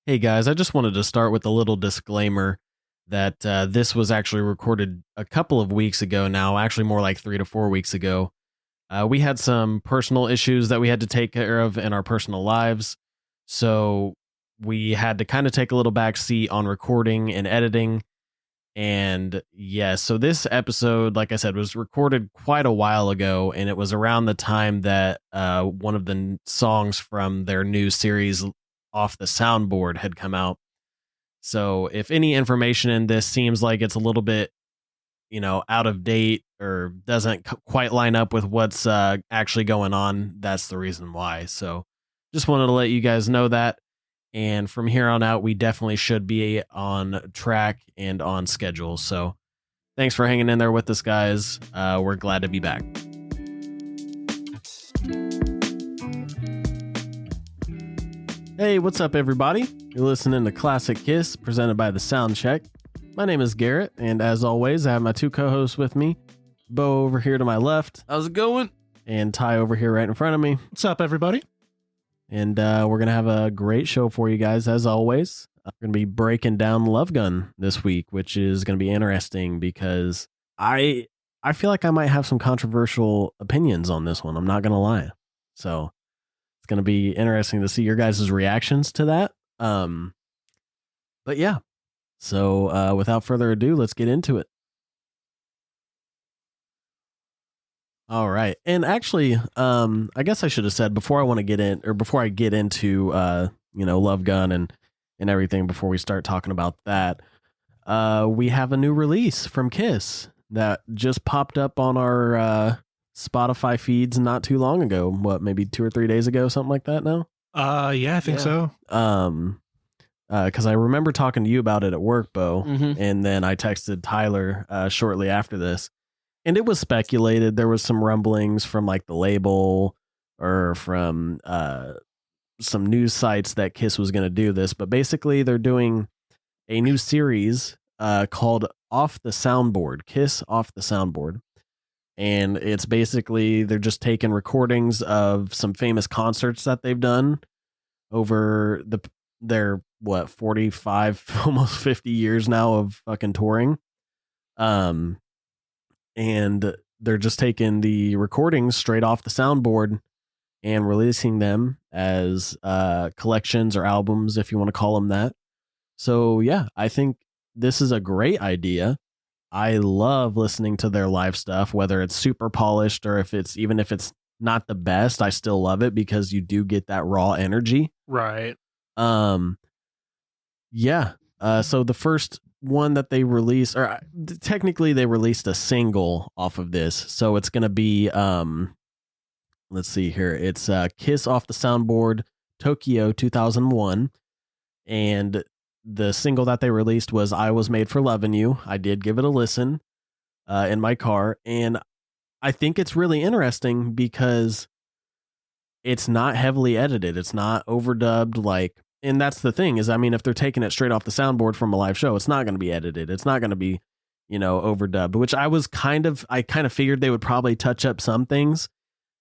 Hey guys, I just wanted to start with a little disclaimer that this was actually recorded a couple of weeks ago now, actually more like 3 to 4 weeks ago. We had some personal issues that we had to take care of in our personal lives. So we had to kind of take a little back seat on recording and editing. And yeah, so this episode, like I said, was recorded quite a while ago. And it was around the time that one of the songs from their new series, Off the Soundboard, had come out. So if any information in this seems like it's a little bit, out of date or doesn't quite line up with what's actually going on, that's the reason why. So just wanted to let you guys know that. And from here on out, we definitely should be on track and on schedule. So thanks for hanging in there with us, guys. We're glad to be back. Hey, what's up, everybody? You're listening to Classic Kiss, presented by the Sound Check. My name is Garrett, and as always, I have my two co-hosts with me. Bo over here to my left. How's it going? And Ty over here right in front of me. What's up, everybody? And we're going to have a great show for you guys, as always. We're going to be breaking down Love Gun this week, which is going to be interesting because I feel like I might have some controversial opinions on this one. I'm not going to lie. So it's going to be interesting to see your guys' reactions to that. But yeah. So without further ado, let's get into it. All right. And actually, I guess I should have said before I get into Love Gun and everything, before we start talking about that, we have a new release from Kiss that just popped up on our Spotify feeds not too long ago. What, maybe 2 or 3 days ago, something like that now? Yeah, I think so. Because I remember talking to you about it at work, Bo, Mm-hmm. and then I texted Tyler shortly after this. And it was speculated. There was some rumblings from like the label or from some news sites that Kiss was going to do this. But basically, they're doing a new series called Off the Soundboard, Kiss Off the Soundboard. And it's basically they're just taking recordings of some famous concerts that they've done over their 45, almost 50 years now of fucking touring. And they're just taking the recordings straight off the soundboard and releasing them as collections or albums, if you want to call them that. So yeah, I think this is a great idea. I love listening to their live stuff, whether it's super polished or if it's not the best, I still love it because you do get that raw energy. Right. Yeah. So the first one that they released, or technically they released a single off of this. So it's going to be, let's see here. It's Kiss Off the Soundboard, Tokyo 2001. And the single that they released was I Was Made for Loving You. I did give it a listen in my car. And I think it's really interesting because it's not heavily edited. It's not overdubbed and that's the thing is, I mean, if they're taking it straight off the soundboard from a live show, it's not going to be edited. It's not going to be, overdubbed, which I kind of figured they would probably touch up some things,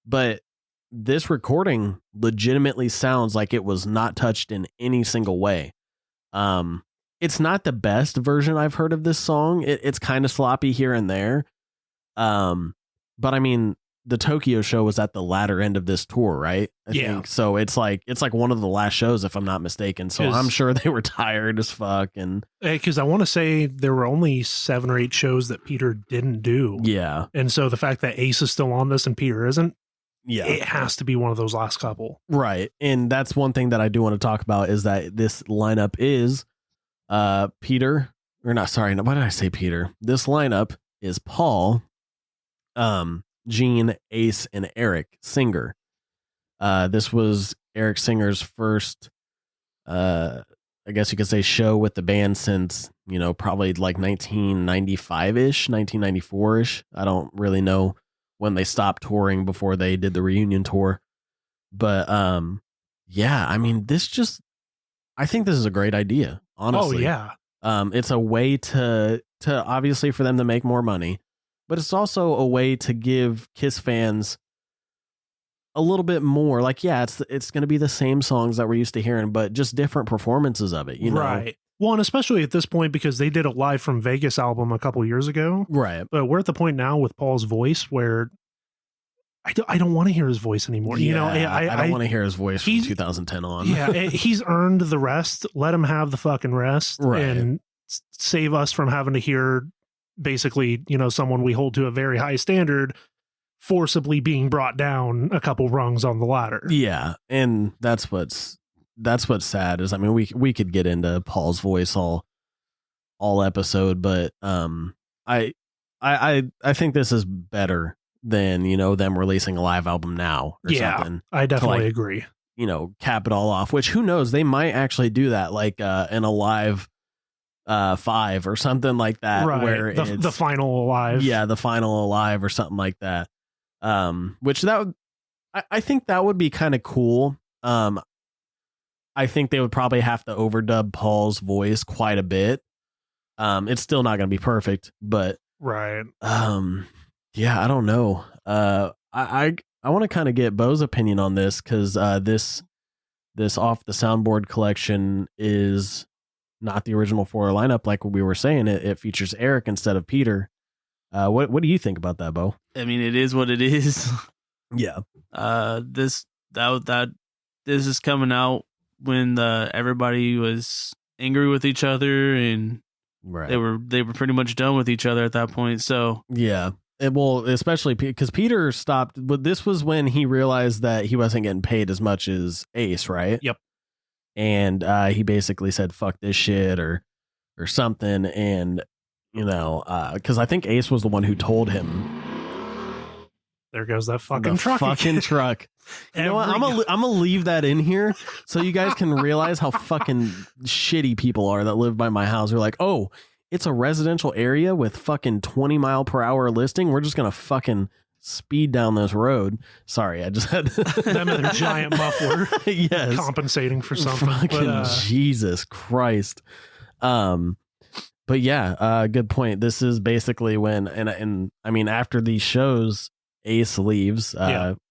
but this recording legitimately sounds like it was not touched in any single way. It's not the best version I've heard of this song. It's kind of sloppy here and there. But I mean, the Tokyo show was at the latter end of this tour, right? I think. So it's like one of the last shows, if I'm not mistaken. So I'm sure they were tired as fuck. And because I want to say there were only 7 or 8 shows that Peter didn't do. Yeah. And so the fact that Ace is still on this and Peter isn't, it has to be one of those last couple. Right. And that's one thing that I do want to talk about is that this lineup is Peter, or not, sorry, why did I say Peter? This lineup is Paul, Gene, Ace, and Eric Singer. This was Eric Singer's first, I guess you could say, show with the band since, probably like 1995-ish, 1994-ish. I don't really know when they stopped touring before they did the reunion tour. But yeah, I mean, I think this is a great idea, honestly. Oh, yeah. It's a way to obviously for them to make more money. But it's also a way to give Kiss fans a little bit more like, yeah, it's going to be the same songs that we're used to hearing, but just different performances of it, you know? Right. Well, and especially at this point, because they did a Live from Vegas album a couple years ago. Right. But we're at the point now with Paul's voice where I don't want to hear his voice anymore. Yeah, you know, I don't want to hear his voice from 2010 on. Yeah, he's earned the rest. Let him have the fucking rest, right. And save us from having to hear basically, you know, someone we hold to a very high standard forcibly being brought down a couple rungs on the ladder. Yeah, and that's what's sad is, I mean, we could get into Paul's voice all episode, but I think this is better than, you know, them releasing a live album now or something. I definitely agree. You know, cap it all off, which who knows, they might actually do that, like in a live 5 or something like that, right. Where the final Alive. Yeah, the final Alive or something like that. Which that would, I think that would be kind of cool. I think they would probably have to overdub Paul's voice quite a bit. It's still not going to be perfect, but right. Yeah, I don't know. I want to kind of get Bo's opinion on this, because this off the Soundboard collection is not the original 4 lineup, like we were saying. It features Eric instead of Peter. What do you think about that, Bo? I mean, it is what it is. Yeah. This is coming out when everybody was angry with each other, and right. they were pretty much done with each other at that point. So yeah, well, especially because Peter stopped. But this was when he realized that he wasn't getting paid as much as Ace, right? Yep. And he basically said, "Fuck this shit," or something, and you know, because I think Ace was the one who told him. There goes that fucking truck. Fucking truck. You know what? I'm gonna leave that in here so you guys can realize how fucking shitty people are that live by my house. They're like, oh, it's a residential area with fucking 20-mile-per-hour listing. We're just gonna fucking speed down this road. Sorry, I just had them and their giant muffler. Yes, compensating for something. Fucking Jesus Christ. But yeah, good point. This is basically when, and I mean, after these shows, Ace leaves,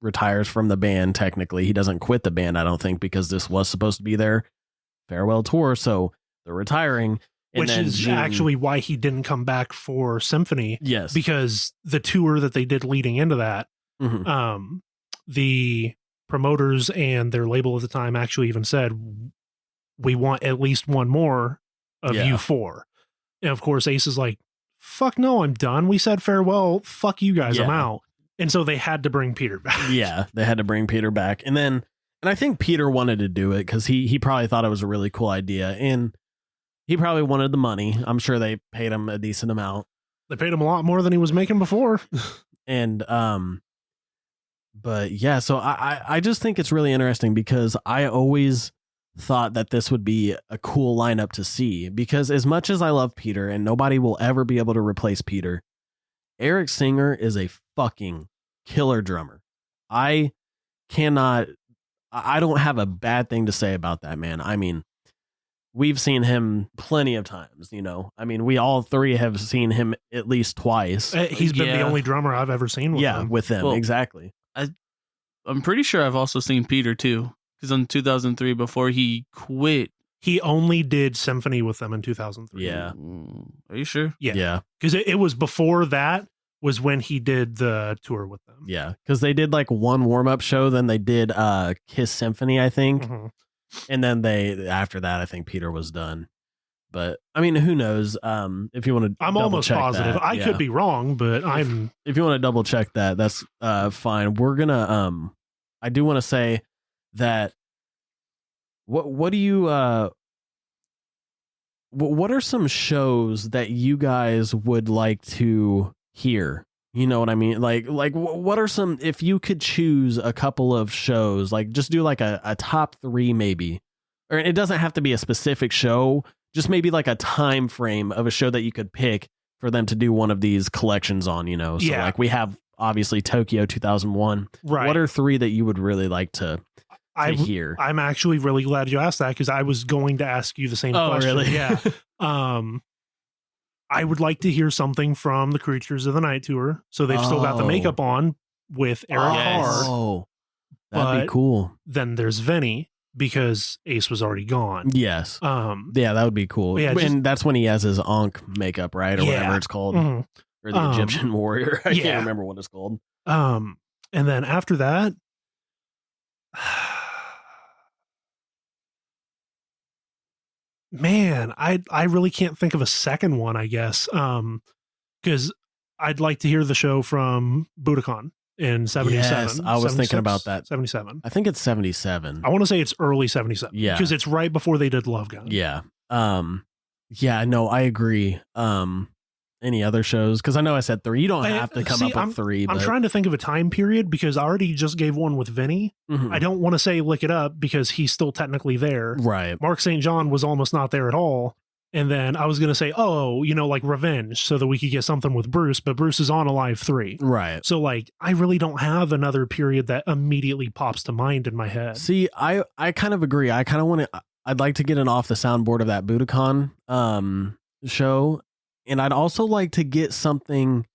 retires from the band. Technically, he doesn't quit the band, I don't think, because this was supposed to be their farewell tour. So they're retiring. Which is actually why he didn't come back for Symphony. Yes. Because the tour that they did leading into that, the promoters and their label at the time actually even said, we want at least one more of you 4. And of course, Ace is like, fuck no, I'm done. We said farewell. Fuck you guys, I'm out. And so they had to bring Peter back. Yeah, they had to bring Peter back. And I think Peter wanted to do it because he probably thought it was a really cool idea. And he probably wanted the money. I'm sure they paid him a decent amount. They paid him a lot more than he was making before. And, but yeah, so I just think it's really interesting because I always thought that this would be a cool lineup to see, because as much as I love Peter and nobody will ever be able to replace Peter, Eric Singer is a fucking killer drummer. I don't have a bad thing to say about that man. I mean, we've seen him plenty of times, you know. I mean, we all 3 have seen him at least twice. He's been the only drummer I've ever seen with him. With them, well, exactly. I'm pretty sure I've also seen Peter too, because in 2003, before he quit, he only did Symphony with them in 2003. Yeah. Are you sure? Yeah. Because it was before that was when he did the tour with them. Yeah. Because they did like one warm-up show, then they did Kiss Symphony, I think. Mm-hmm. And then after that, I think Peter was done. But I mean, who knows? If you want to, I'm almost positive. I could be wrong, but if you want to double check that, that's fine. We're gonna I do want to say that what do you what are some shows that you guys would like to hear? You know what I mean? Like what are some, if you could choose a couple of shows, like just do like a top 3 maybe, or it doesn't have to be a specific show, just maybe like a time frame of a show that you could pick for them to do one of these collections on, you know? So like we have obviously Tokyo 2001. Right. What are 3 that you would really like to hear? I'm actually really glad you asked that, because I was going to ask you the same question. Oh, really? Yeah. I would like to hear something from the Creatures of the Night tour. So they've still got the makeup on with Eric Carr. That'd be cool. Then there's Vinny because Ace was already gone. Yes. Yeah, that would be cool. Yeah, and that's when he has his Ankh makeup, right? Or whatever it's called. Mhm. Or the Egyptian warrior. I can't remember what it's called. And then after that, man, I really can't think of a second one, I guess. Because I'd like to hear the show from Budokan in 77. Yes, I was thinking about that. 77. I think it's 77. I want to say it's early 77. Yeah. Because it's right before they did Love Gun. Yeah. Yeah, no, I agree. Any other shows? Because I know I said 3. You don't have to come up with 3. I'm trying to think of a time period because I already just gave one with Vinny. Mhm. I don't want to say Lick It Up because he's still technically there. Right. Mark St. John was almost not there at all. And then I was going to say, like Revenge so that we could get something with Bruce, but Bruce is on Alive 3. Right. So like, I really don't have another period that immediately pops to mind in my head. See, I kind of agree. I kind of want to, I'd like to get it off the soundboard of that Budokan show. And I'd also like to get something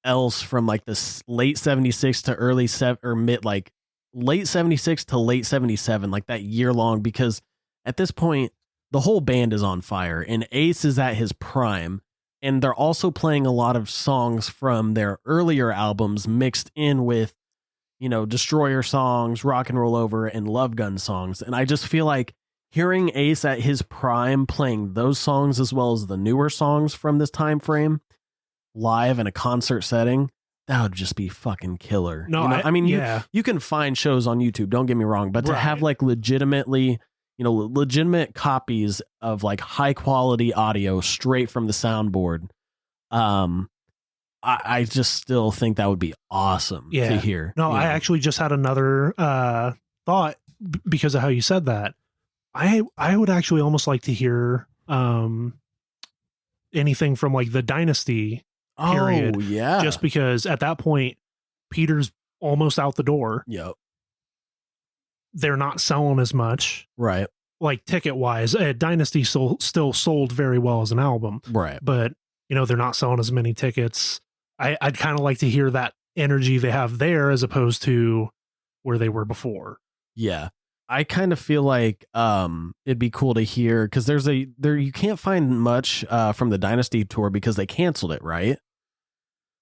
else from like the late 76 to early late 76 to late 77, like that year long, because at this point, the whole band is on fire and Ace is at his prime. And they're also playing a lot of songs from their earlier albums mixed in with, Destroyer songs, Rock and Roll Over, and Love Gun songs. And I just feel like hearing Ace at his prime playing those songs as well as the newer songs from this time frame live in a concert setting, that would just be fucking killer. No, you can find shows on YouTube, don't get me wrong, but to have like legitimate copies of like high quality audio straight from the soundboard, I just still think that would be awesome to hear. No, I actually just had another thought because of how you said that. I would actually almost like to hear anything from like the Dynasty period. Oh, yeah. Just because at that point, Peter's almost out the door. Yep. They're not selling as much. Right. Like ticket wise, Dynasty still sold very well as an album. Right. But, they're not selling as many tickets. I'd kind of like to hear that energy they have there as opposed to where they were before. Yeah. I kind of feel like it'd be cool to hear because you can't find much from the Dynasty tour because they canceled it, right?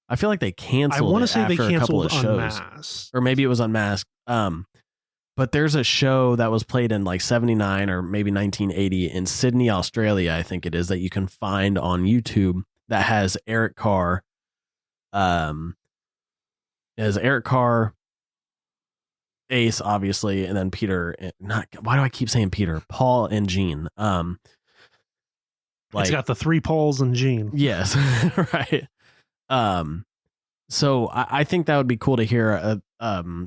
I feel like they canceled. I want to say after they a couple canceled of shows, Unmasked. or maybe it was Unmasked. But there's a show that was played in like 79 or maybe 1980 in Sydney, Australia, I think it is, that you can find on YouTube that has Eric Carr. Ace, obviously, and then Peter. Why do I keep saying Peter? Paul and Gene. It's got the 3 Pauls and Gene. Yes, right. So I think that would be cool to hear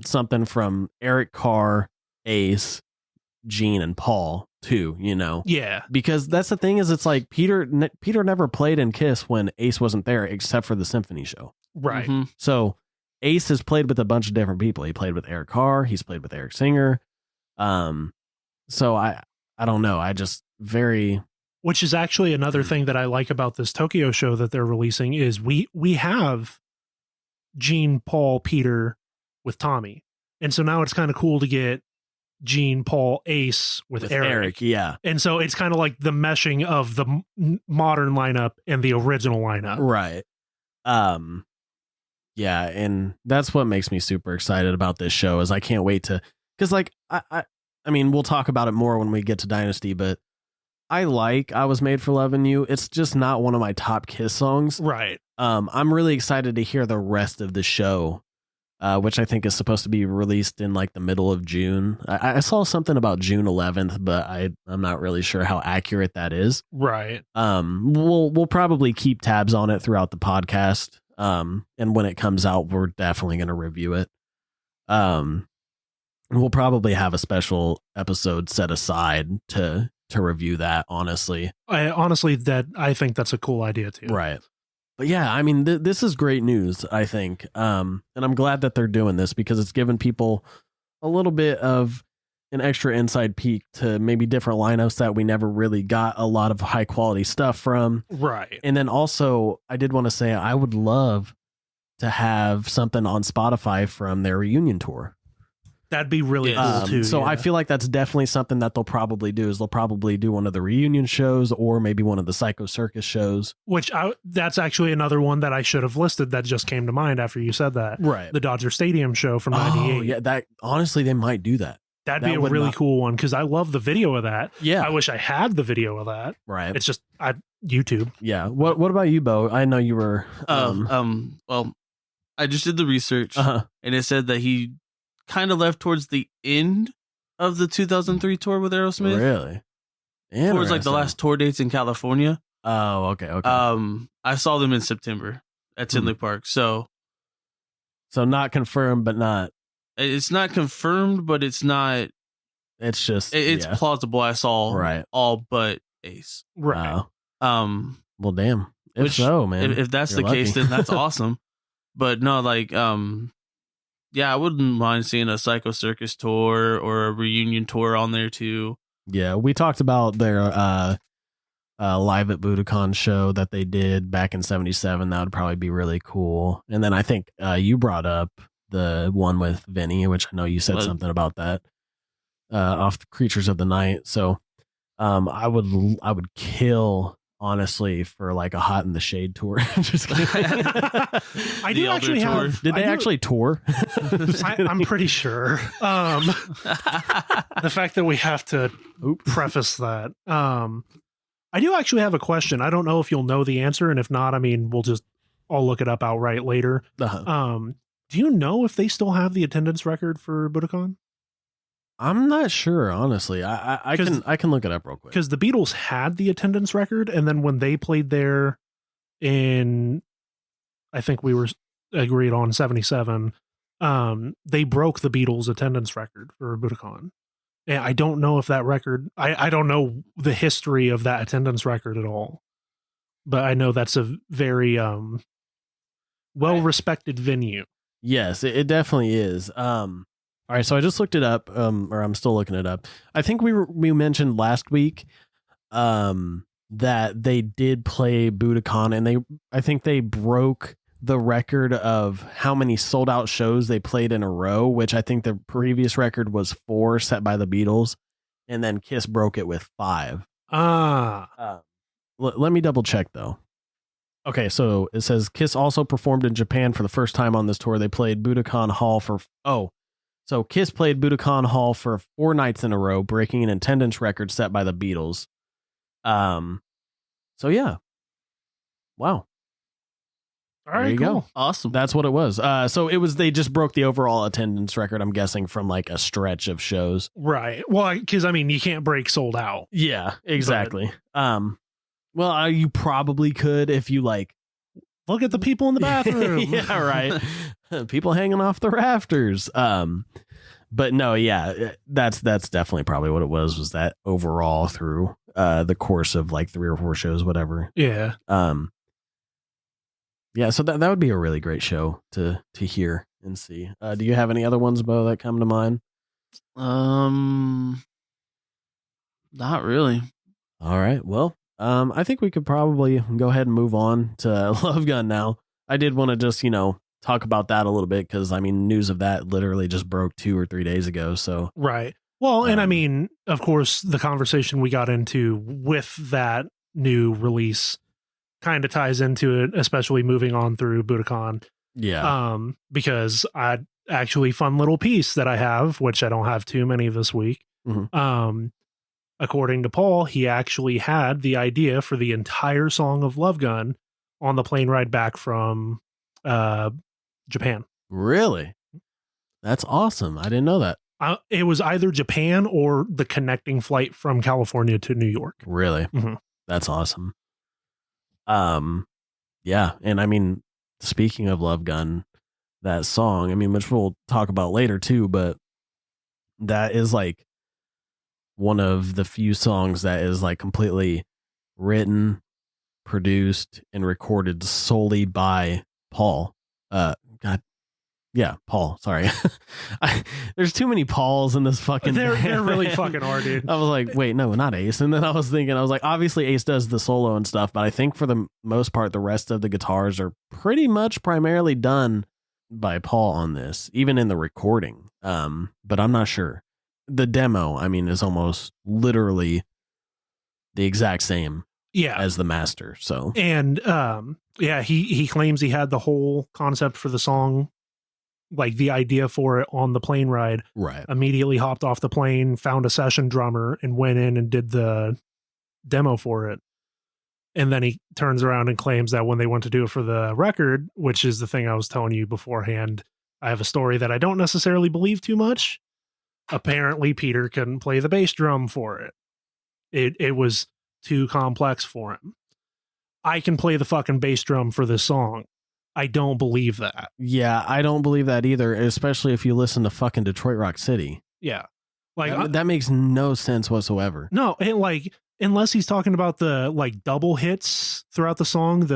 something from Eric Carr, Ace, Gene, and Paul too. Yeah, because that's the thing is it's like Peter never played in Kiss when Ace wasn't there except for the symphony show. Right. Mm-hmm. So Ace has played with a bunch of different people. He played with Eric Carr. He's played with Eric Singer. So I don't know. Which is actually another thing that I like about this Tokyo show that they're releasing is we have Gene, Paul, Peter with Tommy. And so now it's kind of cool to get Gene, Paul, Ace with Eric. Yeah. And so it's kind of like the meshing of the modern lineup and the original lineup. Right. Yeah, and that's what makes me super excited about this show is I can't wait to, because like I mean we'll talk about it more when we get to Dynasty, but I Was Made for Loving You. It's just not one of my top Kiss songs. Right. I'm really excited to hear the rest of the show, which I think is supposed to be released in like the middle of June. I saw something about June 11th, but I'm not really sure how accurate that is. Right. We'll probably keep tabs on it throughout the podcast. And when it comes out, we're definitely going to review it. We'll probably have a special episode set aside to review that. Honestly, I think that's a cool idea too. Right. But yeah, I mean, this is great news, I think. And I'm glad that they're doing this because it's given people a little bit of an extra inside peek to maybe different lineups that we never really got a lot of high quality stuff from. Right. And then also, I did want to say I would love to have something on Spotify from their reunion tour. That'd be really cool too. So yeah. I feel like that's definitely something that they'll probably do. Is they'll probably do one of the reunion shows or maybe one of the Psycho Circus shows. That's actually another one that I should have listed that just came to mind after you said that. Right. The Dodger Stadium show from '98. Oh, yeah. That honestly, they might do that. That'd be a really cool one because I love the video of that. Yeah. I wish I had the video of that. Right. It's just YouTube. Yeah. What about you, Bo? I know you were. Well, I just did the research, and it said that he kind of left towards the end of the 2003 tour with Aerosmith. Really? Towards like the last tour dates in California. Oh, okay. I saw them in September at Tinley Park. So not confirmed, but not. It's not confirmed, but it's not. It's just. It's plausible. I saw all but Ace. Right. Well, damn. If so, man. If that's you're the lucky. case, then that's awesome. But no, like, yeah, I wouldn't mind seeing a Psycho Circus tour or a reunion tour on there too. Yeah, we talked about their live at Budokan show that they did back in '77. That would probably be really cool. And then I think you brought up the one with Vinny, which I know you said something about that off the Creatures of the Night. So I would kill, honestly, for like a Hot in the Shade tour. Just kidding. I do actually have. Did they actually tour? I'm pretty sure. The fact that we have to preface that. I do actually have a question. I don't know if you'll know the answer, and if not, I mean, I'll look it up outright later. Do you know if they still have the attendance record for Budokan? I'm not sure, honestly. I can look it up real quick. Because the Beatles had the attendance record, and then when they played there in, I think we were agreed on 77, they broke the Beatles attendance record for Budokan. And I don't know if that record, I don't know the history of that attendance record at all. But I know that's a very well-respected venue. Yes, it definitely is. All right, so I just looked it up, or I'm still looking it up. I think we mentioned last week that they did play Budokan, and I think they broke the record of how many sold out shows they played in a row, which I think the previous record was 4 set by the Beatles, and then Kiss broke it with 5. Let me double check though. Okay, so it says Kiss also performed in Japan for the first time on this tour. They played Budokan Hall So Kiss played Budokan Hall for 4 nights in a row, breaking an attendance record set by the Beatles. So yeah. Wow. All right, there you go. Awesome. That's what it was. So they just broke the overall attendance record, I'm guessing, from like a stretch of shows. Right. Well, because I mean, you can't break sold out. Yeah, exactly. Well, you probably could if you like. Look at the people in the bathroom. Yeah, right. People hanging off the rafters. But no, yeah, that's definitely probably what it was that overall through the course of like 3 or 4 shows, whatever. Yeah. Yeah, so that would be a really great show to hear and see. Do you have any other ones, Bo, that come to mind? Not really. All right. Well, I think we could probably go ahead and move on to Love Gun now. I did want to just, talk about that a little bit because, I mean, news of that literally just broke 2 or 3 days ago. So right. Well, and I mean, of course, the conversation we got into with that new release kind of ties into it, especially moving on through Budokan. Yeah. Because I actually fun little piece that I have, which I don't have too many this week. Mm-hmm. According to Paul, he actually had the idea for the entire song of Love Gun on the plane ride back from Japan. Really? That's awesome. I didn't know that. It was either Japan or the connecting flight from California to New York. Really? Mm-hmm. That's awesome. Yeah. And I mean, speaking of Love Gun, that song, I mean, which we'll talk about later too, but that is like one of the few songs that is like completely written, produced, and recorded solely by Paul. Paul. Sorry. There's too many Pauls in this fucking. There really fucking are, dude. I was like, wait, no, not Ace. And then I was like, obviously Ace does the solo and stuff, but I think for the most part, the rest of the guitars are pretty much primarily done by Paul on this, even in the recording. but I'm not sure. The demo, I mean, is almost literally the exact same as the master. So, and he claims he had the whole concept for the song, like the idea for it, on the plane ride. Right. Immediately hopped off the plane, found a session drummer, and went in and did the demo for it. And then he turns around and claims that when they went to do it for the record, which is the thing I was telling you beforehand, I have a story that I don't necessarily believe too much. Apparently, Peter couldn't play the bass drum for it. It was too complex for him. I can play the fucking bass drum for this song. I don't believe that. Yeah, I don't believe that either, especially if you listen to fucking Detroit Rock City. Yeah. Like that makes no sense whatsoever. No, and like, unless he's talking about the like double hits throughout the song,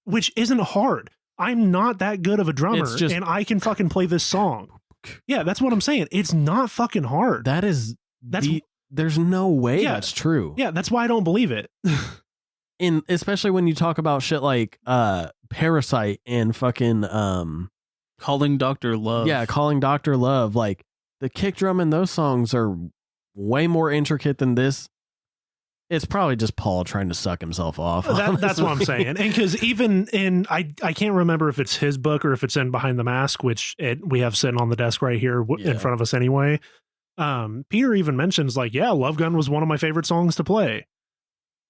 which isn't hard. I'm not that good of a drummer, and I can fucking play this song. Yeah, that's what I'm saying. It's not fucking hard. There's no way that's true. Yeah, that's why I don't believe it. Especially when you talk about shit like Parasite and fucking Calling Dr. Love. Yeah, Calling Dr. Love. Like, the kick drum in those songs are way more intricate than this. It's probably just Paul trying to suck himself off. That's what I'm saying. And because even in, I can't remember if it's his book or if it's in Behind the Mask, which we have sitting on the desk right here in front of us anyway. Peter even mentions like, Love Gun was one of my favorite songs to play,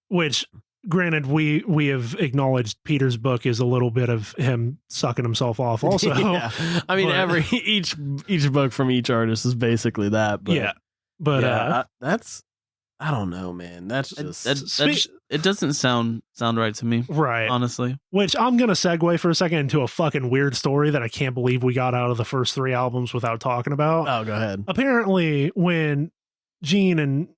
which granted, we have acknowledged Peter's book is a little bit of him sucking himself off also. Yeah. I mean, each book from each artist is basically that. But that's, I don't know, man. That's just it doesn't sound right to me, right? Honestly, which I'm gonna segue for a second into a fucking weird story that I can't believe we got out of the first 3 albums without talking about. Oh, go ahead. Apparently, when Gene and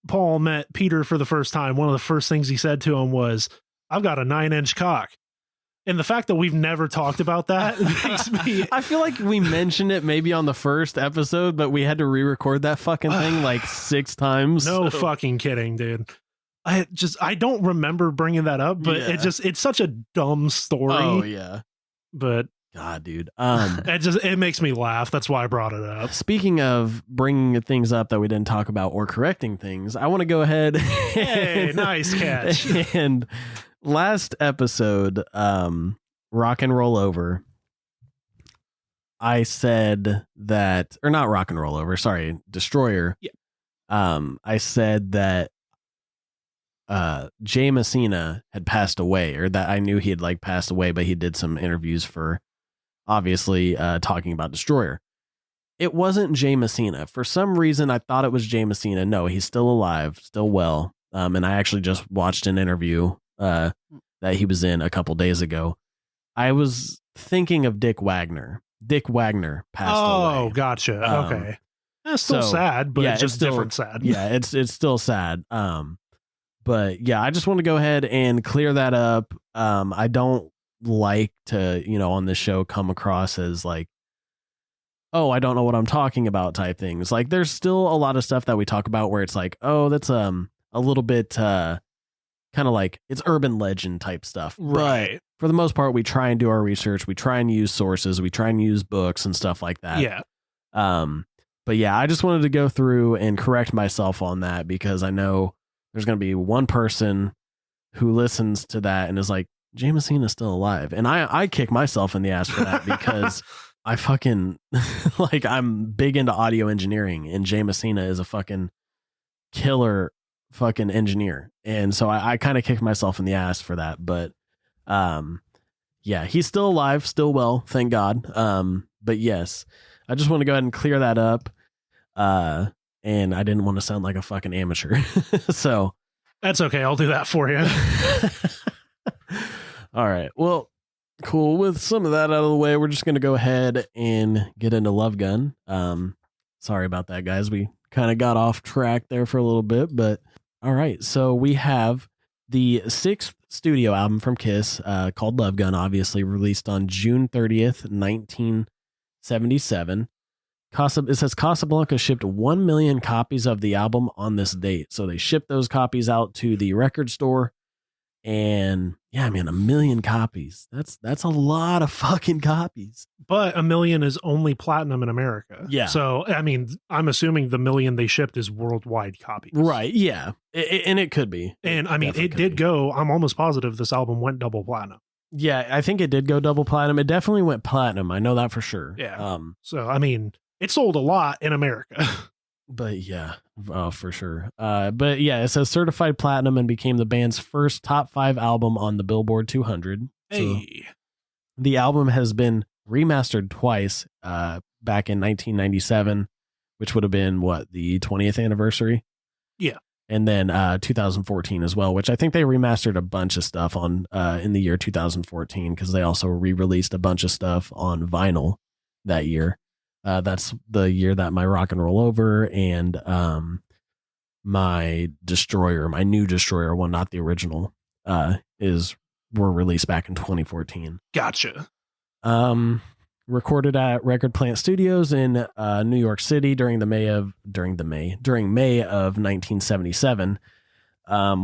Paul met Peter for the first time, one of the first things he said to him was, "I've got a 9-inch cock." And the fact that we've never talked about that makes me... I feel like we mentioned it maybe on the first episode, but we had to re-record that fucking thing like 6 times. No fucking kidding, dude. I don't remember bringing that up, but it's such a dumb story. Oh, yeah. But... God, dude. It makes me laugh. That's why I brought it up. Speaking of bringing things up that we didn't talk about or correcting things, I want to go ahead. Hey, nice catch. And last episode, Rock and Roll Over, I said that, or not Rock and Roll Over, sorry, Destroyer. Yeah. I said that Jay Messina had passed away, or that I knew he had like passed away, but he did some interviews for obviously talking about Destroyer. It wasn't Jay Messina. For some reason, I thought it was Jay Messina. No, he's still alive, still well. And I actually just watched an interview that he was in a couple days ago. I was thinking of Dick Wagner. Dick Wagner passed away. Oh, gotcha. Okay. That's still sad, but it's just different sad. Yeah, it's still sad. But yeah, I just want to go ahead and clear that up. I don't like to, on this show come across as like, oh, I don't know what I'm talking about type things. Like, there's still a lot of stuff that we talk about where it's like, oh, that's a little bit kind of like it's urban legend type stuff. Right. But for the most part, we try and do our research. We try and use sources. We try and use books and stuff like that. Yeah. But yeah, I just wanted to go through and correct myself on that, because I know there's going to be one person who listens to that and is like, Jay Messina's still alive. And I kick myself in the ass for that, because I fucking like, I'm big into audio engineering, and Jay Messina is a fucking killer fucking engineer. And so I kind of kicked myself in the ass for that. But yeah, he's still alive, still well, thank God. But yes, I just want to go ahead and clear that up. And I didn't want to sound like a fucking amateur. So that's okay. I'll do that for you. All right. Well, cool. With some of that out of the way, we're just going to go ahead and get into Love Gun. Sorry about that, guys. We kind of got off track there for a little bit, but all right. So we have the 6th studio album from Kiss, called Love Gun, obviously released on June 30th, 1977. It says Casablanca shipped 1 million copies of the album on this date. So they shipped those copies out to the record store, And yeah, man, 1 million copies. That's a lot of fucking copies. But 1 million is only platinum in America. Yeah. So, I mean, I'm assuming the 1 million they shipped is worldwide copies. Right. Yeah. And it could be. And I mean, it did go, I'm almost positive this album went double platinum. Yeah, I think it did go double platinum. It definitely went platinum. I know that for sure. Yeah. So, I mean, it sold a lot in America. But yeah, for sure. But yeah, it says certified platinum and became the band's first top 5 album on the Billboard 200. Hey. So the album has been remastered twice, back in 1997, which would have been the 20th anniversary. Yeah. And then 2014 as well, which I think they remastered a bunch of stuff on in the year 2014 because they also re-released a bunch of stuff on vinyl that year. That's the year that My Rock and Roll Over and my new Destroyer one, not the original, were released back in 2014. Gotcha. Recorded at Record Plant Studios in New York City during May of 1977,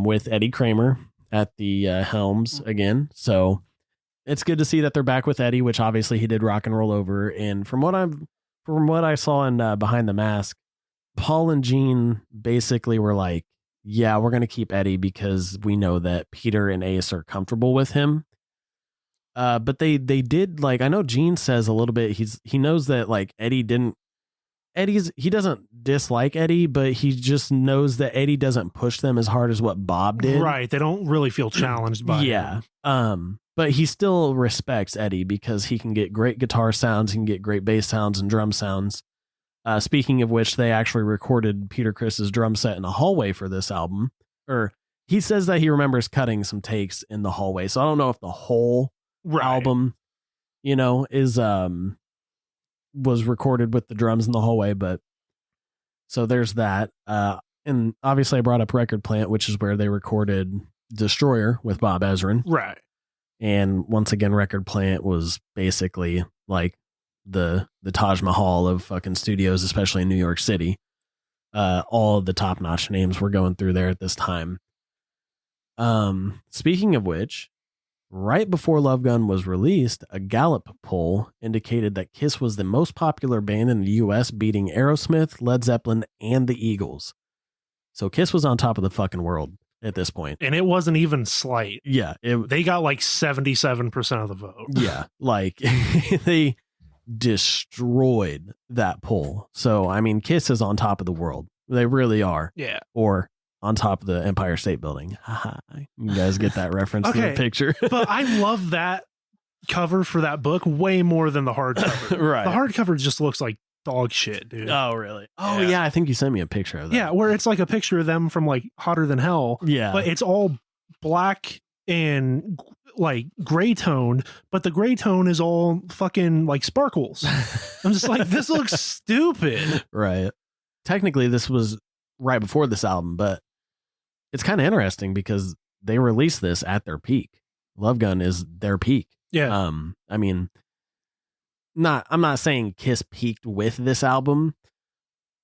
with Eddie Kramer at the helms again. So it's good to see that they're back with Eddie, which obviously he did Rock and Roll Over. And from what I saw in Behind the Mask, Paul and Gene basically were like, yeah, we're going to keep Eddie because we know that Peter and Ace are comfortable with him. But they did, like, I know Gene says a little bit, he knows that like he doesn't dislike Eddie, but he just knows that Eddie doesn't push them as hard as what Bob did. Right. They don't really feel challenged by him. But he still respects Eddie because he can get great guitar sounds, he can get great bass sounds and drum sounds. Speaking of which, they actually recorded Peter Criss's drum set in a hallway for this album. Or he says that he remembers cutting some takes in the hallway. So I don't know if the whole album, was recorded with the drums in the hallway, but so there's that. And obviously I brought up Record Plant, which is where they recorded Destroyer with Bob Ezrin. Right. And once again, Record Plant was basically like the Taj Mahal of fucking studios, especially in New York City. All of the top-notch names were going through there at this time. Speaking of which, right before Love Gun was released, a Gallup poll indicated that Kiss was the most popular band in the U.S., beating Aerosmith, Led Zeppelin, and the Eagles. So Kiss was on top of the fucking world at this point. And it wasn't even slight. Yeah. They got like 77% of the vote. Yeah. Like they destroyed that poll. So, I mean, Kiss is on top of the world. They really are. Yeah. Or on top of the Empire State Building. You guys get that reference to the picture. But I love that cover for that book way more than the hardcover. Right. The hardcover just looks like dog shit, dude. Oh, really? Oh, yeah. I think you sent me a picture of that. Yeah, where it's like a picture of them from like Hotter Than Hell. Yeah. But it's all black and like gray tone, but the gray tone is all fucking like sparkles. I'm just like, this looks stupid. Right. Technically, this was right before this album, but it's kind of interesting because they released this at their peak. Love Gun is their peak. Yeah. I mean, I'm not saying Kiss peaked with this album.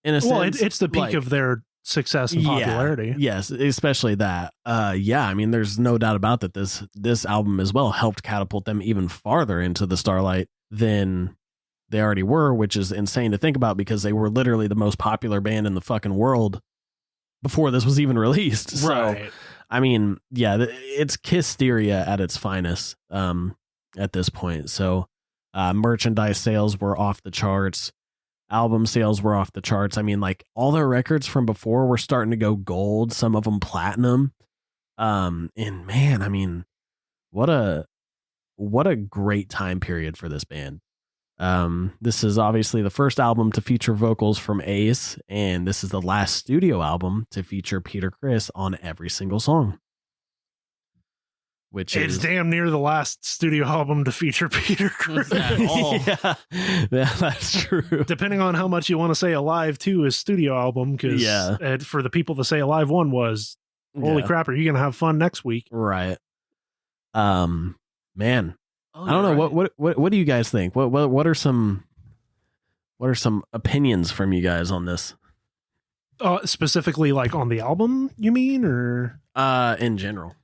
In a sense, it's the peak like, of their success and popularity. Yes, especially that. Yeah, I mean, there's no doubt about that. This album as well helped catapult them even farther into the starlight than they already were, which is insane to think about because they were literally the most popular band in the fucking world before this was even released. Right. So, I mean, yeah, it's Kissteria at its finest at this point. So merchandise sales were off the charts. Album sales were off the charts. I mean, like all their records from before were starting to go gold, some of them platinum. And man, I mean, what a great time period for this band. This is obviously the first album to feature vocals from Ace, and this is the last studio album to feature Peter Criss on every single song. Which it's damn near the last studio album to feature Peter Criss at all. Yeah, that's true. Depending on how much you want to say Alive 2 is studio album, because for the people that say Alive 1 was, holy crap, are you gonna have fun next week? Right. Man, I don't know what do you guys think? What are some opinions from you guys on this? Specifically, like on the album, you mean, or in general?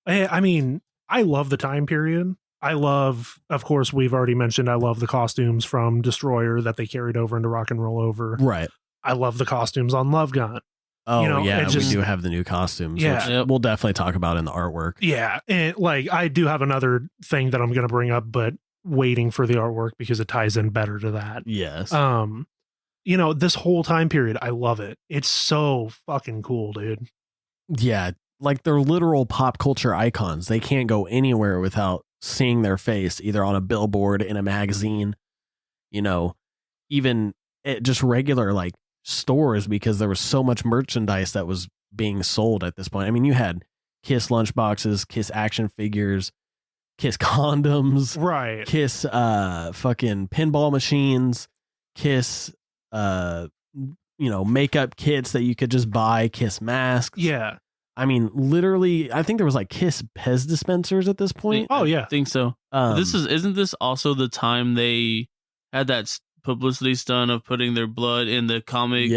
I mean, I love the time period. I love, of course, we've already mentioned, I love the costumes from Destroyer that they carried over into Rock and Roll Over. Right. I love the costumes on Love Gun. Oh, you know, yeah, we do have the new costumes, which we'll definitely talk about in the artwork. Yeah, and like I do have another thing that I'm going to bring up, but waiting for the artwork because it ties in better to that. Yes. You know, this whole time period, I love it. It's so fucking cool, dude. Yeah, like they're literal pop culture icons. They can't go anywhere without seeing their face, either on a billboard, in a magazine, you know, even at just regular like stores, because there was so much merchandise that was being sold at this point. I mean, you had Kiss lunchboxes, Kiss action figures, Kiss condoms, right? Kiss fucking pinball machines, Kiss you know, makeup kits that you could just buy, Kiss masks. Yeah. I mean, literally, I think there was like Kiss Pez dispensers at this point. Oh yeah, I think so. Isn't this also the time they had that publicity stunt of putting their blood in the comic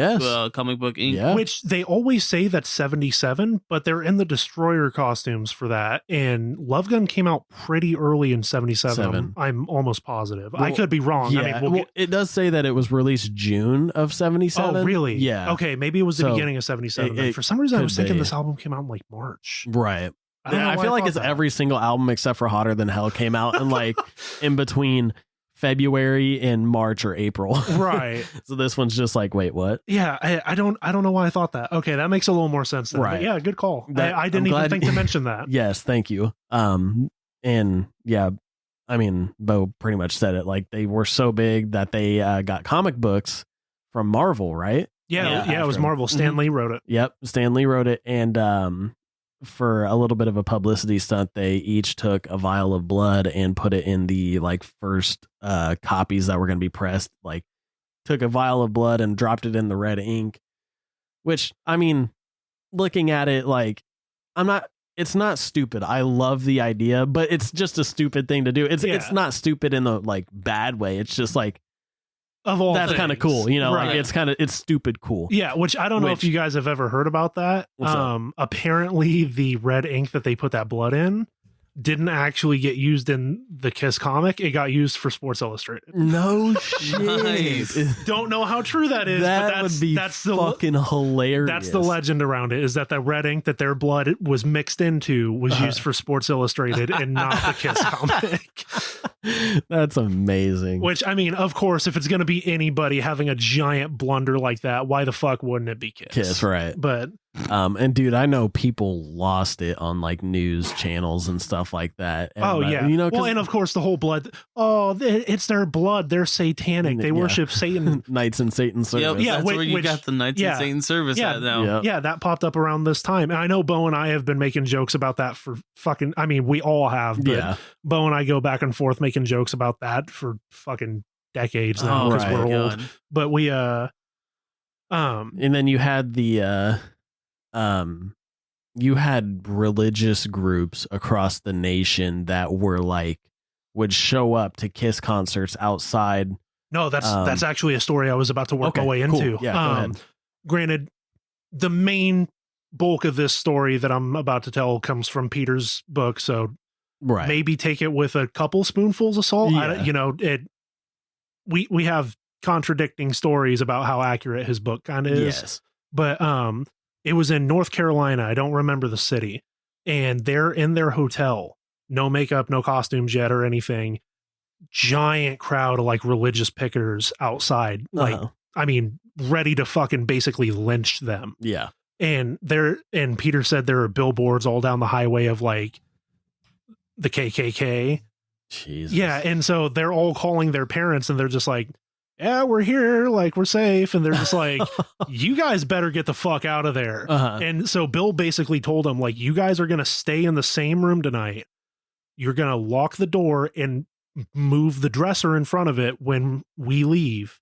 book ink? Yeah. Which they always say that's 77, but they're in the Destroyer costumes for that. And Love Gun came out pretty early in 77. I'm almost positive. Well, I could be wrong. Yeah, I mean, it does say that it was released June of 77. Oh, really? Yeah. Okay, maybe it was the beginning of 77. For some reason, I was thinking this album came out in like March. Right. I feel like it's that. every single album except for Hotter Than Hell came out in like in between February and March or April. Right. So this one's just like, wait, what? Yeah, I don't know why I thought that. Okay, that makes a little more sense then. Right. But yeah, good call. I didn't even think to mention that. Yes, thank you. And yeah, I mean, Bo pretty much said it. Like they were so big that they got comic books from Marvel, right? Yeah, it was Marvel. Stan Lee wrote it. Yep, Stan Lee wrote it, and for a little bit of a publicity stunt, they each took a vial of blood and put it in the like first copies that were going to be pressed. Like took a vial of blood and dropped it in the red ink, which, I mean, looking at it, like it's not stupid. I love the idea, but it's just a stupid thing to do. It's not stupid in the like bad way. It's just like, of all that's kind of cool, you know, right. Like it's stupid cool. Yeah, which I don't know if you guys have ever heard about that. Apparently the red ink that they put that blood in didn't actually get used in the Kiss comic. It got used for Sports Illustrated. No shit. Nice. Don't know how true that is, That but would be fucking hilarious. That's the legend around it, is that the red ink that their blood was mixed into was used for Sports Illustrated and not the Kiss comic. That's amazing. Which, I mean, of course, if it's going to be anybody having a giant blunder like that, why the fuck wouldn't it be Kiss? Kiss, right. But and dude, I know people lost it on like news channels and stuff like that. And, yeah. You know, well, and of course the whole blood. Oh, it's their blood. They're satanic. They worship Satan. Knights in Satan's service. Yep, that's where you got the Knights in Satan's service at now. Yep. Yeah, that popped up around this time. And I know Bo and I have been making jokes about that for fucking, I mean, we all have, but Bo and I go back and forth making jokes about that for fucking decades now because we're old. But we and then you had the you had religious groups across the nation that were like would show up to Kiss concerts outside. No, that's actually a story I was about to work my way into. Yeah, go ahead. Granted, the main bulk of this story that I'm about to tell comes from Peter's book, so maybe take it with a couple spoonfuls of salt. Yeah. We have contradicting stories about how accurate his book kind of is. Yes. But it was in North Carolina. I don't remember the city. And they're in their hotel. No makeup, no costumes yet or anything. Giant crowd of like religious picketers outside. Like, I mean, ready to fucking basically lynch them. Yeah. And Peter said there are billboards all down the highway of like the KKK. Jesus. Yeah. And so they're all calling their parents and they're just like, yeah, we're here, like we're safe. And they're just like, you guys better get the fuck out of there. And so Bill basically told them, like, you guys are going to stay in the same room tonight. You're going to lock the door and move the dresser in front of it when we leave.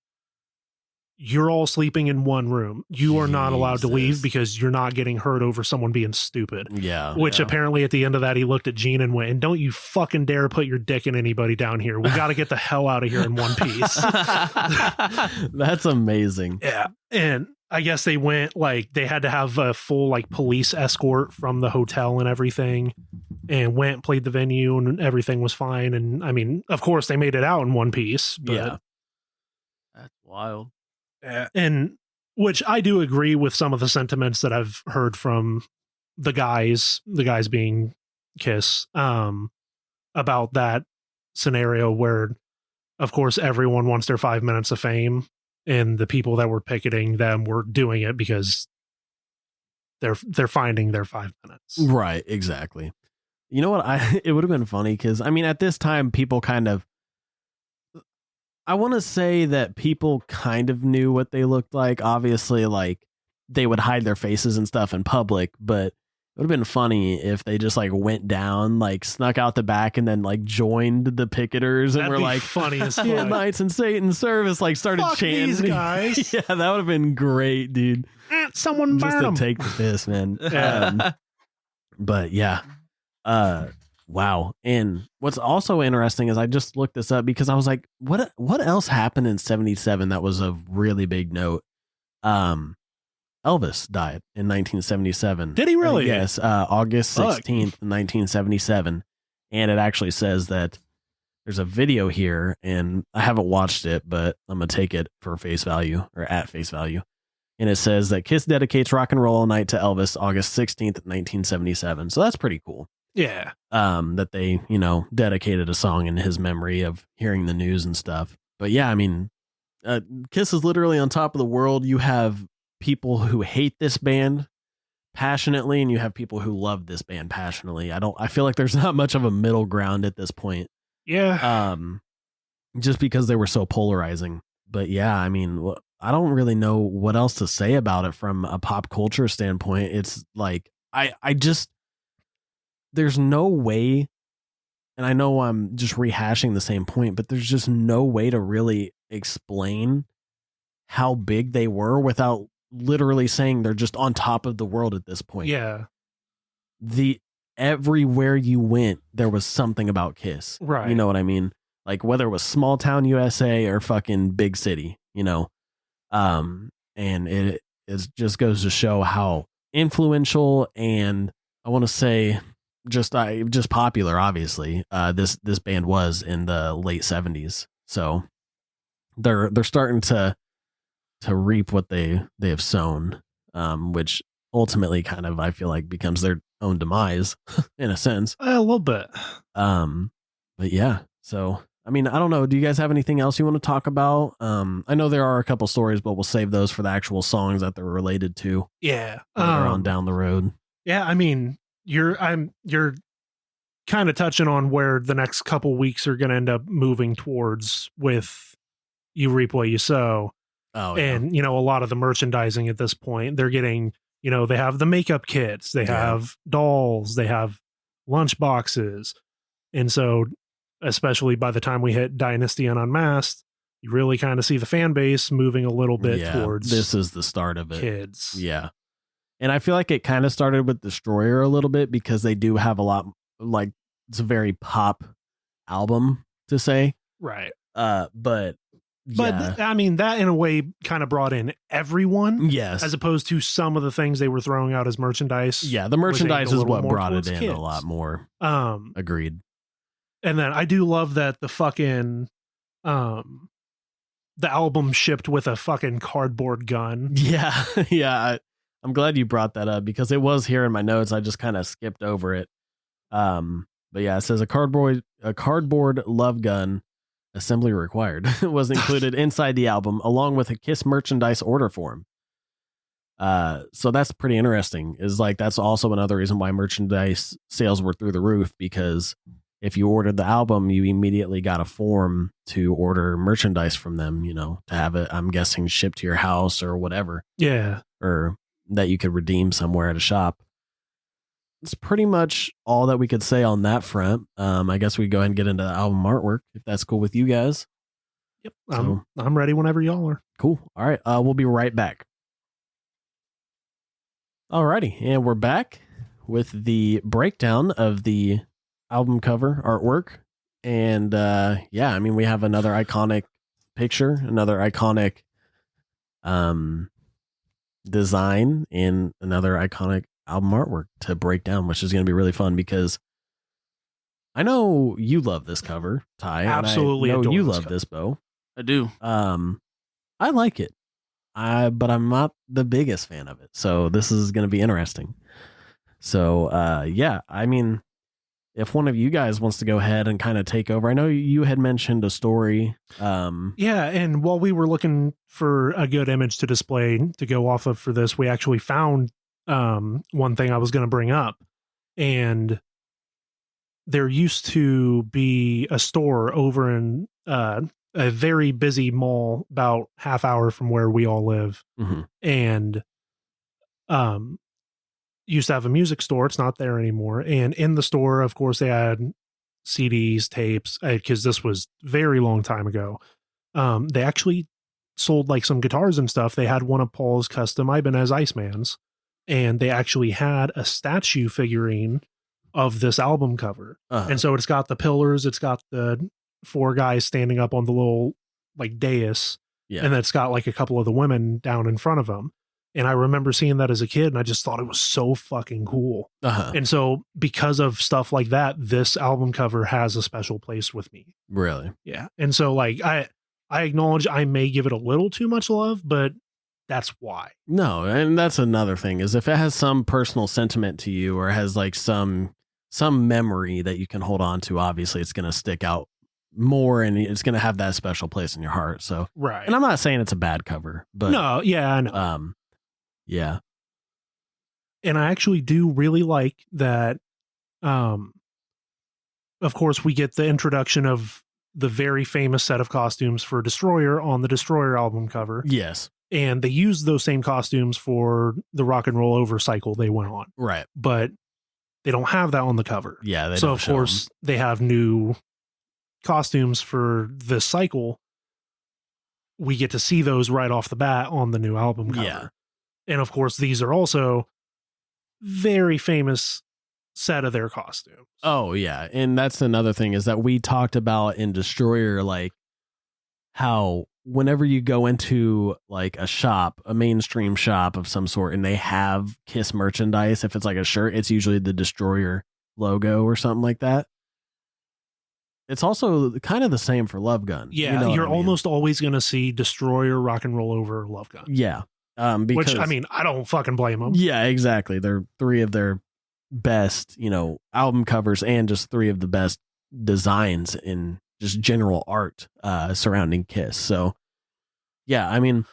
You're all sleeping in one room. You are not allowed to leave because you're not getting hurt over someone being stupid. Yeah. Which apparently at the end of that, he looked at Gene and went, and don't you fucking dare put your dick in anybody down here. We got to get the hell out of here in one piece. That's amazing. Yeah. And I guess they went like they had to have a full like police escort from the hotel and everything. and went, played the venue, and everything was fine. And I mean, of course, they made it out in one piece. But, yeah. That's wild. And which I do agree with some of the sentiments that I've heard from the guys being Kiss, about that scenario where, of course, everyone wants their 5 minutes of fame, and the people that were picketing them were doing it because they're finding their 5 minutes. Right, exactly. You know what? It would have been funny because, I mean, at this time, people kind of, I want to say that people kind of knew what they looked like. Obviously, like, they would hide their faces and stuff in public, but it would have been funny if they just like went down, like snuck out the back and then like joined the picketers and That'd were be like, funny as fuck. Knights and Satan's service, like started Fuck chanting. these guys. Yeah, that would have been great, dude. Someone Just burn to them. take the piss, man. But yeah. Wow. And what's also interesting is I just looked this up because I was like, what else happened in 77 that was of really big note? Elvis died in 1977. Did he really? Yes, August 16th, 1977. And it actually says that there's a video here, and I haven't watched it, but I'm going to take it for face value, or at face value. And it says that Kiss dedicates Rock and Roll All Night to Elvis August 16th, 1977. So that's pretty cool. Yeah. That they, dedicated a song in his memory of hearing the news and stuff. But yeah, I mean, Kiss is literally on top of the world. You have people who hate this band passionately, and you have people who love this band passionately. I feel like there's not much of a middle ground at this point. Yeah. Just because they were so polarizing. But yeah, I mean, I don't really know what else to say about it from a pop culture standpoint. It's like, I just, there's no way, and I know I'm just rehashing the same point, but there's just no way to really explain how big they were without literally saying they're just on top of the world at this point. Yeah. Everywhere you went, there was something about Kiss. Right. You know what I mean? Like whether it was small town USA or fucking big city, and it just goes to show how influential, and I want to say just popular, obviously, this band was in the late 70s. So they're starting to reap what they have sown, which ultimately kind of, I feel like, becomes their own demise in a sense. A little bit. But yeah, so I mean, I don't know. Do you guys have anything else you want to talk about? I know there are a couple stories, but we'll save those for the actual songs that they're related to. Yeah. Later on down the road. Yeah, I mean, you're kind of touching on where the next couple weeks are going to end up moving towards with You Reap What You Sow. Oh, yeah. And, a lot of the merchandising at this point, they're getting, they have the makeup kits, they have dolls, they have lunch boxes. And so, especially by the time we hit Dynasty and Unmasked, you really kind of see the fan base moving a little bit towards this is the start of it. Kids. Yeah. And I feel like it kind of started with Destroyer a little bit because they do have a lot, like, it's a very pop album to say. Right. But I mean, that in a way kind of brought in everyone. Yes. As opposed to some of the things they were throwing out as merchandise. Yeah. The merchandise is what brought it in kids. a lot more. Agreed. And then I do love that the fucking, the album shipped with a fucking cardboard gun. Yeah. Yeah. I'm glad you brought that up because it was here in my notes. I just kind of skipped over it. But yeah, it says a cardboard love gun assembly required was included inside the album along with a Kiss merchandise order form. So that's pretty interesting. Is like, that's also another reason why merchandise sales were through the roof, because if you ordered the album, you immediately got a form to order merchandise from them, to have it, I'm guessing, shipped to your house or whatever. Yeah. Or that you could redeem somewhere at a shop. It's pretty much all that we could say on that front. I guess we go ahead and get into the album artwork, if that's cool with you guys. Yep. I'm ready whenever y'all are. Cool. All right. We'll be right back. Alrighty. And we're back with the breakdown of the album cover artwork. And I mean, we have another iconic picture, another iconic design, and another iconic album artwork to break down, which is going to be really fun because I know you love this cover, Ty. Absolutely, I know you this love cover. this, Bo. I do. I like it. But I'm not the biggest fan of it. So this is going to be interesting. So, yeah, I mean, if one of you guys wants to go ahead and kind of take over, I know you had mentioned a story. Yeah, and while we were looking for a good image to display to go off of for this, we actually found one thing I was going to bring up. And there used to be a store over in a very busy mall about half hour from where we all live. Mm-hmm. And used to have a music store. It's not there anymore. And in the store, of course, they had CDs, tapes, because this was very long time ago. They actually sold like some guitars and stuff. They had one of Paul's custom Ibanez Icemans, and they actually had a statue figurine of this album cover. And so it's got the pillars, it's got the 4 guys standing up on the little like dais, and then it's got like a couple of the women down in front of them. And I remember seeing that as a kid, and I just thought it was so fucking cool. And so because of stuff like that, this album cover has a special place with me. Really? Yeah. And so like I acknowledge I may give it a little too much love, but that's why. No, and that's another thing is if it has some personal sentiment to you or has like some memory that you can hold on to, obviously it's going to stick out more and it's going to have that special place in your heart. So, right. And I'm not saying it's a bad cover, but no, yeah, I know. Yeah. And I actually do really like that. Of course, we get the introduction of the very famous set of costumes for Destroyer on the Destroyer album cover. Yes. And they used those same costumes for the Rock and Roll Over cycle they went on. Right. But they don't have that on the cover. Yeah. So, of course, they have new costumes for this cycle. We get to see those right off the bat on the new album cover. Yeah. And of course, these are also very famous set of their costumes. Oh, yeah. And that's another thing is that we talked about in Destroyer, like how whenever you go into like a shop, a mainstream shop of some sort, and they have Kiss merchandise, if it's like a shirt, it's usually the Destroyer logo or something like that. It's also kind of the same for Love Gun. Yeah, you know you're almost always going to see Destroyer, Rock and Roll Over, Love Gun. Yeah. Because, which, I mean, I don't fucking blame them. Yeah, exactly. They're 3 of their best, album covers and just 3 of the best designs in just general art surrounding Kiss. So, yeah, I mean,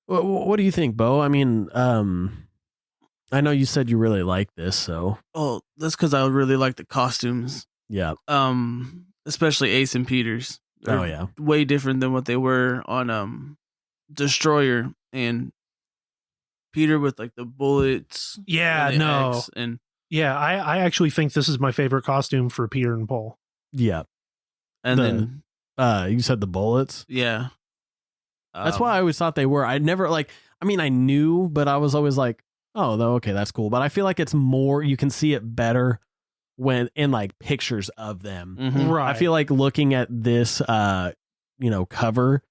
what do you think, Bo? I mean, I know you said you really like this, so. Oh, that's because I really like the costumes. Yeah. Especially Ace and Peter's. They're way different than what they were on Destroyer, and Peter with like the bullets. Yeah, and no. X and yeah, I actually think this is my favorite costume for Peter and Paul. Yeah. And then you said the bullets? Yeah. That's why I always thought they were. I never I knew, but I was always like, oh, okay, that's cool. But I feel like it's more, you can see it better when in like pictures of them. Mm-hmm. Right. I feel like looking at this cover,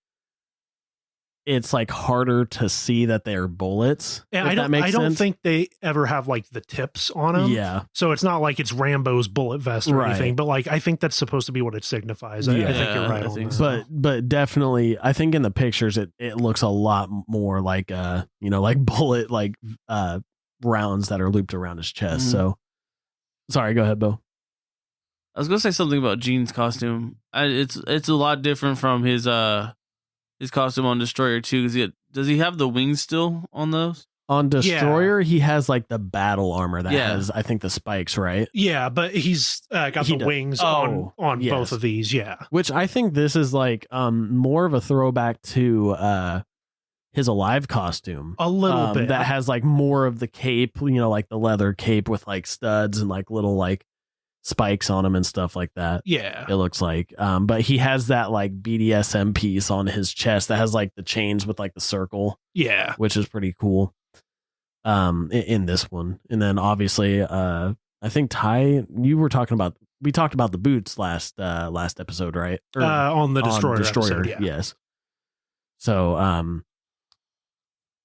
it's like harder to see that they're bullets. And I don't think they ever have like the tips on them. Yeah. So it's not like it's Rambo's bullet vest or anything, but like I think that's supposed to be what it signifies. I think you're right. I think so. But definitely, I think in the pictures it looks a lot more like like bullet rounds that are looped around his chest. Mm-hmm. So sorry, go ahead, Bo. I was gonna say something about Gene's costume. It's a lot different from his costume on Destroyer too. Does he have the wings still on those? On Destroyer, he has like the battle armor that has, I think, the spikes, right? Yeah, but he's got the wings on both of these. Yeah, which I think this is like more of a throwback to his Alive costume a little bit that has like more of the cape, like the leather cape with like studs and like little like spikes on him and stuff like that. Yeah, it looks like but he has that like BDSM piece on his chest that has like the chains with like the circle, which is pretty cool in this one. And then obviously I think Ty, we talked about the boots last episode, right? On the Destroyer episode, yes. So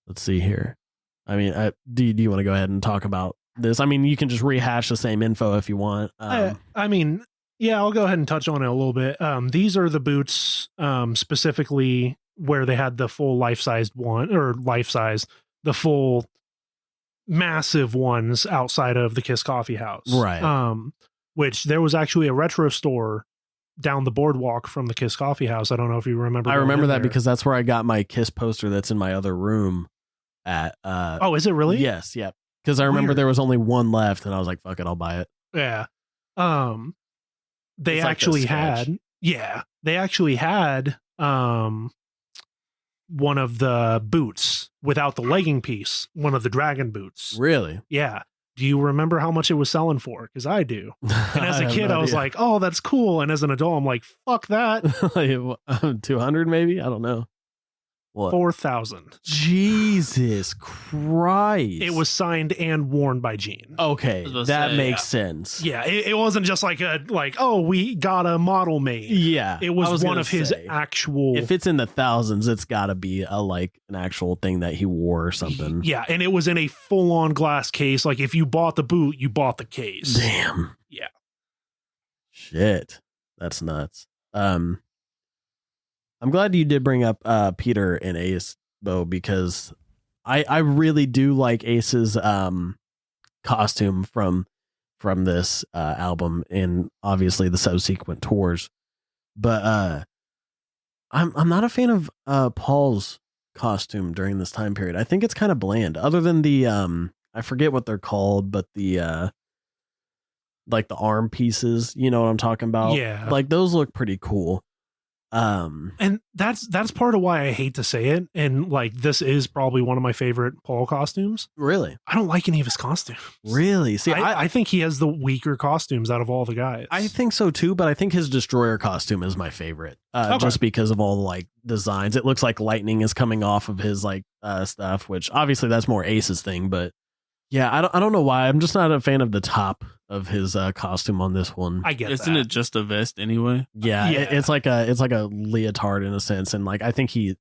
let's see here. I mean, do you want to go ahead and talk about this? I mean, you can just rehash the same info if you want. I mean, Yeah, I'll go ahead and touch on it a little bit. These are the boots specifically where they had the full life-sized one, or life-size, the full massive ones outside of the Kiss Coffee House. Right. Which there was actually a retro store down the boardwalk from the Kiss Coffee House. I don't know if you remember. I remember that because that's where I got my Kiss poster that's in my other room at. Oh, is it really? Yes. Yeah. Because I remember there was only one left and I was like, fuck it, I'll buy it. Yeah. They actually had, they actually had one of the boots without the legging piece, one of the dragon boots. Really? Yeah. Do you remember how much it was selling for? Because I do. And as a kid, I was like, oh, that's cool. And as an adult, I'm like, fuck that. 200 maybe? I don't know. What? 4,000. Jesus Christ. It was signed and worn by Gene. Okay, that makes sense. Yeah, it wasn't just like oh, we got a model made. Yeah. It was one of his actual. If it's in the thousands, it's got to be an actual thing that he wore or something. Yeah, and it was in a full-on glass case. Like if you bought the boot, you bought the case. Damn. Yeah. Shit. That's nuts. I'm glad you did bring up Peter and Ace, Bo, because I really do like Ace's costume from this album and obviously the subsequent tours. But I'm not a fan of Paul's costume during this time period. I think it's kind of bland. Other than the I forget what they're called, but the like the arm pieces, you know what I'm talking about? Yeah. Like those look pretty cool. And that's part of why I hate to say it, and like this is probably one of my favorite Paul costumes. Really? I don't like any of his costumes. Really? See, I think he has the weaker costumes out of all the guys. I think so too, but I think his Destroyer costume is my favorite. Just because of all the like designs. It looks like lightning is coming off of his like stuff, which obviously that's more Ace's thing, but yeah, I don't know why. I'm just not a fan of the top of his costume on this one. I get Isn't it just a vest anyway? Yeah. It's like a leotard in a sense, and like I think he,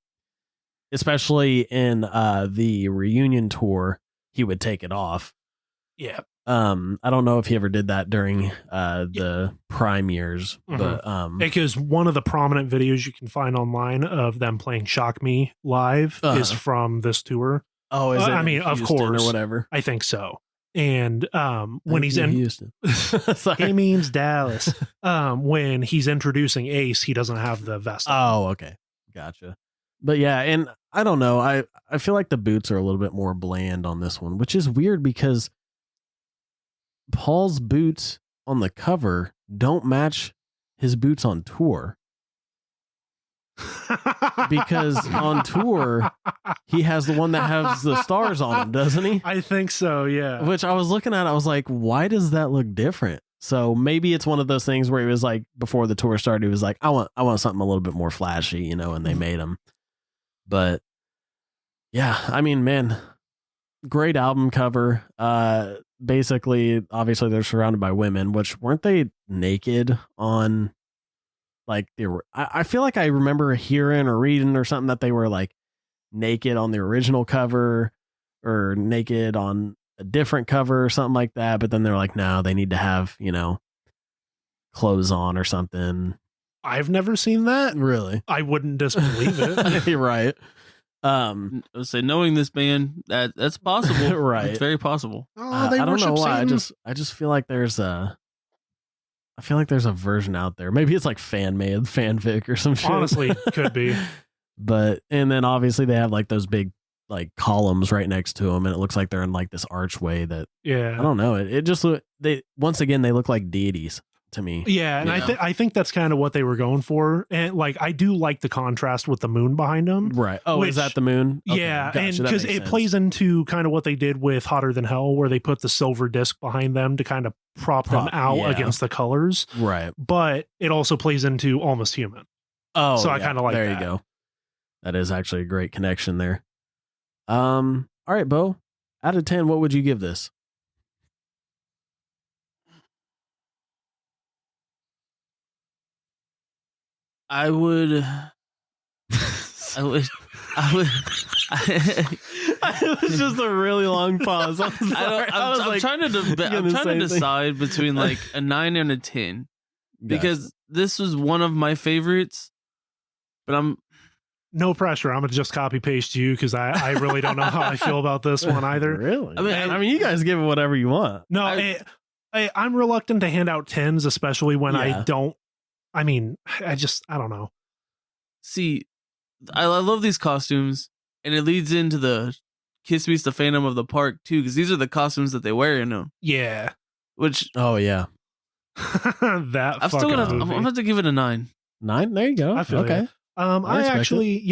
especially in the reunion tour, he would take it off. Yeah. I don't know if he ever did that during the prime years, but because one of the prominent videos you can find online of them playing Shock Me live is from this tour. Oh, is it? I mean, of course, or whatever. I think so. And when he's in Houston, he means Dallas. When he's introducing Ace, he doesn't have the vest on. Oh, okay, gotcha. But yeah, and I don't know. I feel like the boots are a little bit more bland on this one, which is weird because Paul's boots on the cover don't match his boots on tour. Because on tour he has the one that has the stars on him, doesn't he? I think so, yeah. Which I was looking at, I was like, why does that look different? So maybe it's one of those things where he was like, before the tour started, he was like, I want something a little bit more flashy, you know, and they made him. But yeah, I mean, man, great album cover. Basically, obviously they're surrounded by women, which weren't they naked on like they were. I feel like I remember hearing or reading or something that they were like naked on the original cover or naked on a different cover or something like that. But then they're like, no, they need to have, you know, clothes on or something. I've never seen that. Really? I wouldn't disbelieve it. You're right. I would say knowing this band, that's possible. Right. It's very possible. Oh, I don't know why. I just feel like there's a version out there. Maybe it's like fan-made fanfic or some shit. Honestly, could be. But, and then obviously they have like those big like columns right next to them, and it looks like they're in like this archway that, yeah, I don't know. It just, once again, they look like deities to me. Yeah, and I think that's kind of what they were going for. And like I do like the contrast with the moon behind them. Right. Oh, is that the moon? Okay, yeah, gotcha, and because it plays into kind of what they did with Hotter Than Hell, where they put the silver disc behind them to kind of prop them out against the colors. Right. But it also plays into Almost Human. Oh, so I kind of like that. There you go. That is actually a great connection there. All right, Bo, out of 10, what would you give this? I would. It was just a really long pause. I'm trying to decide between like a 9 and a 10. because this was one of my favorites, but I'm no pressure. I'm gonna just copy paste you because I really don't know how I feel about this one either. Really? I mean, you guys give it whatever you want. No, I'm reluctant to hand out 10s, especially when I don't. I mean, I don't know. See, I love these costumes, and it leads into the Kiss Meets the Phantom of the Park too, because these are the costumes that they wear in them. Yeah. Which I'm still gonna have to give it a 9. 9? There you go. I feel okay. I actually,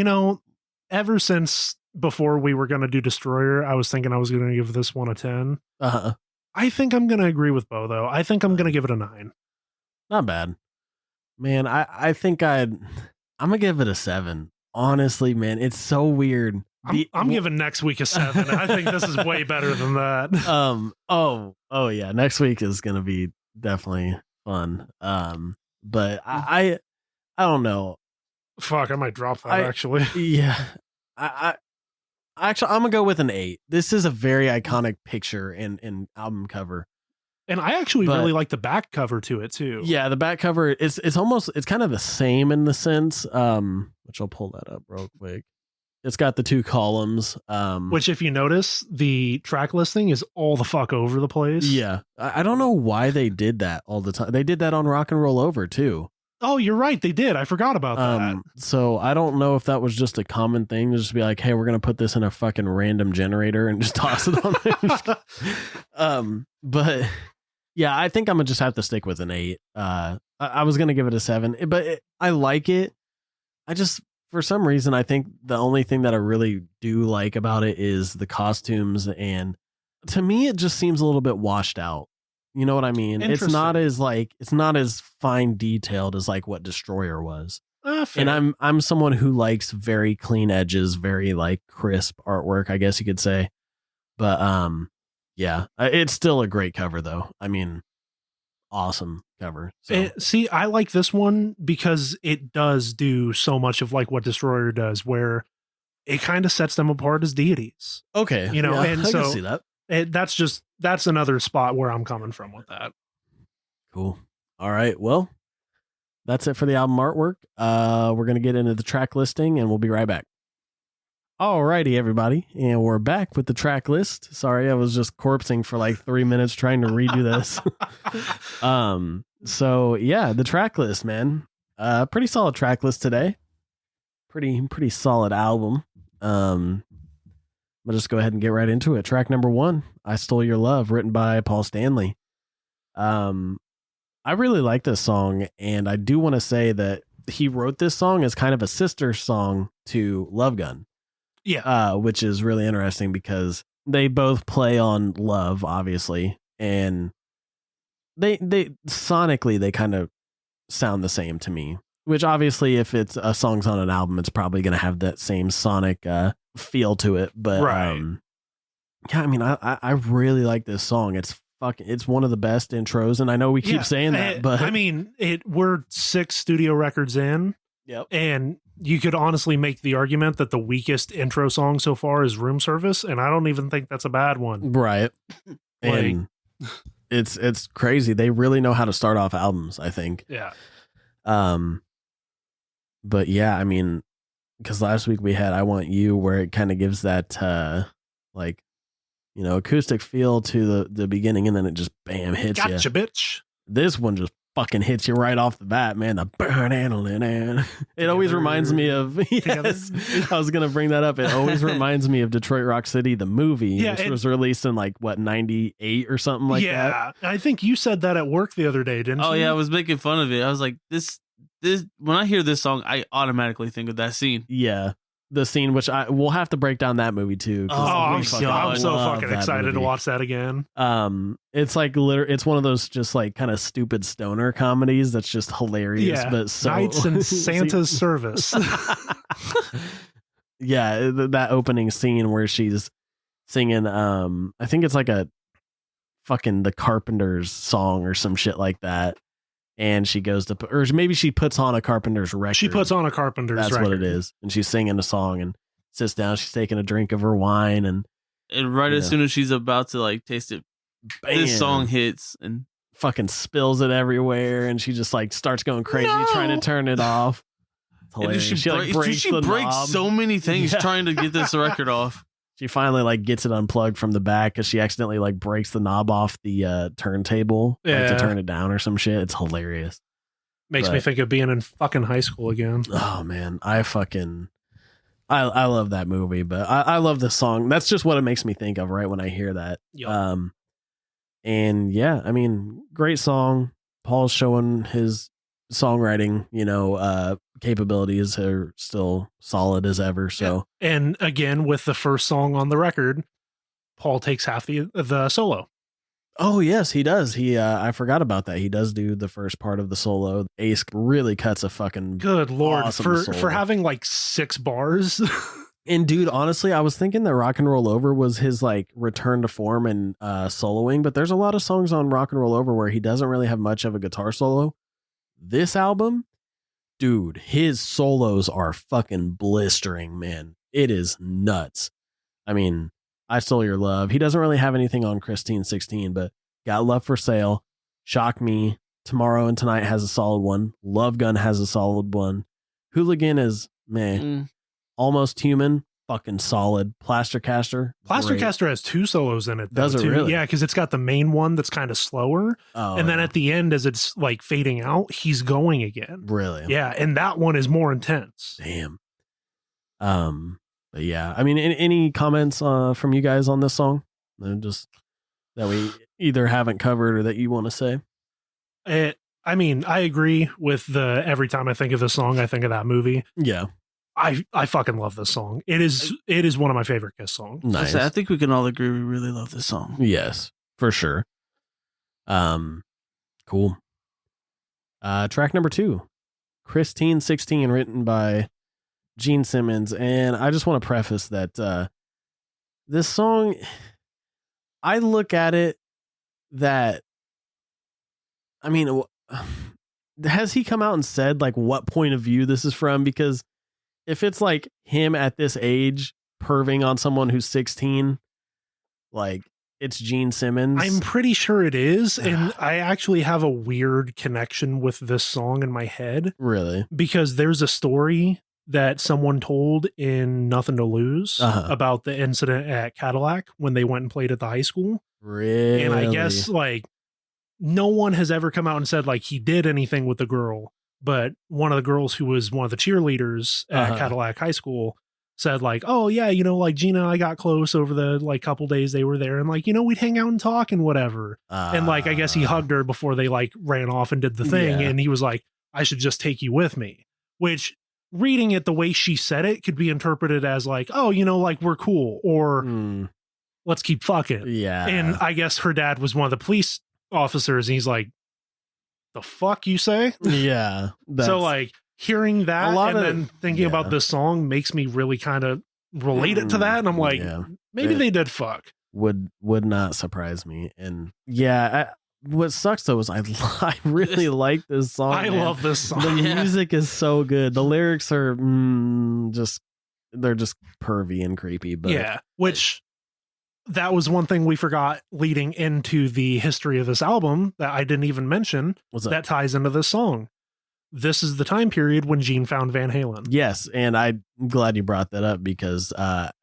ever since before we were gonna do Destroyer, I was thinking I was gonna give this one a 10. I think I'm gonna agree with Bo though. I think I'm gonna give it a 9. Not bad, man. I think I'm gonna give it a 7. Honestly, man, it's so weird. I'm giving next week a 7. I think this is way better than that. Oh yeah, next week is gonna be definitely fun. But I don't know. Fuck, I might drop that actually. Yeah, I'm gonna go with an 8. This is a very iconic picture and album cover. And I actually really like the back cover to it too. Yeah, the back cover it's kind of the same in the sense. Which I'll pull that up real quick. It's got the 2 columns. Which, if you notice, the track listing is all the fuck over the place. Yeah, I don't know why they did that all the time. They did that on Rock and Roll Over too. Oh, you're right. They did. I forgot about that. So I don't know if that was just a common thing to just be like, hey, we're going to put this in a fucking random generator and just toss it on there. But yeah, I think I'm going to just have to stick with an 8. I was going to give it a 7, but I like it. I just, for some reason, I think the only thing that I really do like about it is the costumes. And to me, it just seems a little bit washed out. You know what I mean? It's not as fine detailed as like what Destroyer was. And I'm someone who likes very clean edges, very like crisp artwork, I guess you could say. But yeah, it's still a great cover though. I mean, awesome cover. So. See, I like this one because it does do so much of like what Destroyer does, where it kind of sets them apart as deities. Okay, and I so can see that. That's another spot where I'm coming from with that. Cool. All right. Well, that's it for the album artwork. We're going to get into the track listing and we'll be right back. All righty, everybody. And we're back with the track list. Sorry, I was just corpsing for like 3 minutes trying to redo this. So yeah, the track list, man. Pretty solid track list today. Pretty solid album. I'll just go ahead and get right into it. Track number 1, I Stole Your Love, written by Paul Stanley. I really like this song, and I do want to say that he wrote this song as kind of a sister song to Love Gun. Yeah. Which is really interesting because they both play on love, obviously, and they sonically they kind of sound the same to me. Which obviously, if it's a song's on an album, it's probably going to have that same sonic feel to it. But yeah, I mean, I really like this song. It's one of the best intros, and I know we keep saying that, but I mean, we're 6 studio records in. Yep. And you could honestly make the argument that the weakest intro song so far is Room Service, and I don't even think that's a bad one. Right. And it's crazy. They really know how to start off albums, I think. Yeah. But yeah, I mean, because last week we had I Want You, where it kind of gives that like, acoustic feel to the beginning, and then it just bam hits you. Gotcha, bitch. This one just fucking hits you right off the bat, man. The burn and it always reminds me of yes, I was gonna bring that up. It always reminds me of Detroit Rock City, the movie, which was released in like 98 or something like that. Yeah, I think you said that at work the other day, didn't you? Oh yeah, I was making fun of it. I was like, this when I hear this song, I automatically think of that scene. Yeah. The scene, which we'll have to break down that movie too. I'm so fucking excited to watch that again. It's like it's one of those just like kind of stupid stoner comedies that's just hilarious. Yeah. But so Knights in Santa's Service. Yeah, that opening scene where she's singing. I think it's like a fucking The Carpenters song or some shit like that. And she goes to, or maybe she puts on a Carpenter's record. She puts on a Carpenter's record. That's what it is. And she's singing a song and sits down. She's taking a drink of her wine. And right as soon as she's about to like taste it, bam, this song hits and fucking spills it everywhere, and she just like starts going crazy trying to turn it off. It's hilarious. She breaks so many things trying to get this record off. She finally like gets it unplugged from the back because she accidentally like breaks the knob off the turntable like, to turn it down or some shit. It's hilarious. Makes me think of being in fucking high school again. Oh man, I love that movie, but I love this song. That's just what it makes me think of right when I hear that. Yep. And yeah, I mean, great song. Paul's showing his songwriting, capabilities are still solid as ever. So, and again, with the first song on the record, Paul takes half the solo. Oh yes, he does. I forgot about that. He does do the first part of the solo. Ace really cuts a fucking good lord awesome for having like 6 bars. And dude, honestly, I was thinking that Rock and Roll Over was his like return to form and soloing, but there's a lot of songs on Rock and Roll Over where he doesn't really have much of a guitar solo. This album, dude, his solos are fucking blistering, man. It is nuts. I mean, I Stole Your Love. He doesn't really have anything on Christine 16, but Got Love for Sale, Shock Me, Tomorrow and Tonight has a solid one. Love Gun has a solid one. Hooligan is meh. Almost Human, fucking solid. Plastercaster has 2 solos in it. Does it really? Yeah, because it's got the main one that's kind of slower. And then at the end, as it's like fading out, he's going again. Really? Yeah, and that one is more intense. Damn. But yeah, I mean, any comments from you guys on this song? Just that we either haven't covered or that you want to say? I mean, I agree with every time I think of this song, I think of that movie. Yeah. I fucking love this song. It is one of my favorite Kiss songs. Nice. I think we can all agree we really love this song. Yes, for sure. Cool. Track number 2, Christine 16, written by Gene Simmons. And I just want to preface that this song, I look at it that, I mean, has he come out and said like what point of view this is from? Because if it's like him at this age perving on someone who's 16, like it's Gene Simmons. I'm pretty sure it is. And I actually have a weird connection with this song in my head. Really? Because there's a story that someone told in Nothing to Lose about the incident at Cadillac when they went and played at the high school. Really? And I guess like no one has ever come out and said like he did anything with the girl. But one of the girls who was one of the cheerleaders at Cadillac High School said like, oh yeah, like Gina and I got close over the like couple days they were there. And like, we'd hang out and talk and whatever. And like, I guess he hugged her before they like ran off and did the thing. Yeah. And he was like, I should just take you with me, which reading it the way she said it could be interpreted as like, oh, like we're cool or let's keep fucking. Yeah. And I guess her dad was one of the police officers and he's like, the fuck you say? Yeah. So like hearing that and then thinking about this song makes me really kind of relate it to that. And I'm like, maybe they did fuck. Would not surprise me. And yeah, what sucks though is I really like this song. I love this song. The music is so good. The lyrics are they're just pervy and creepy. But yeah, which that was one thing we forgot leading into the history of this album that I didn't even mention. That ties into this song. This is the time period when Gene found Van Halen. Yes, and I'm glad you brought that up because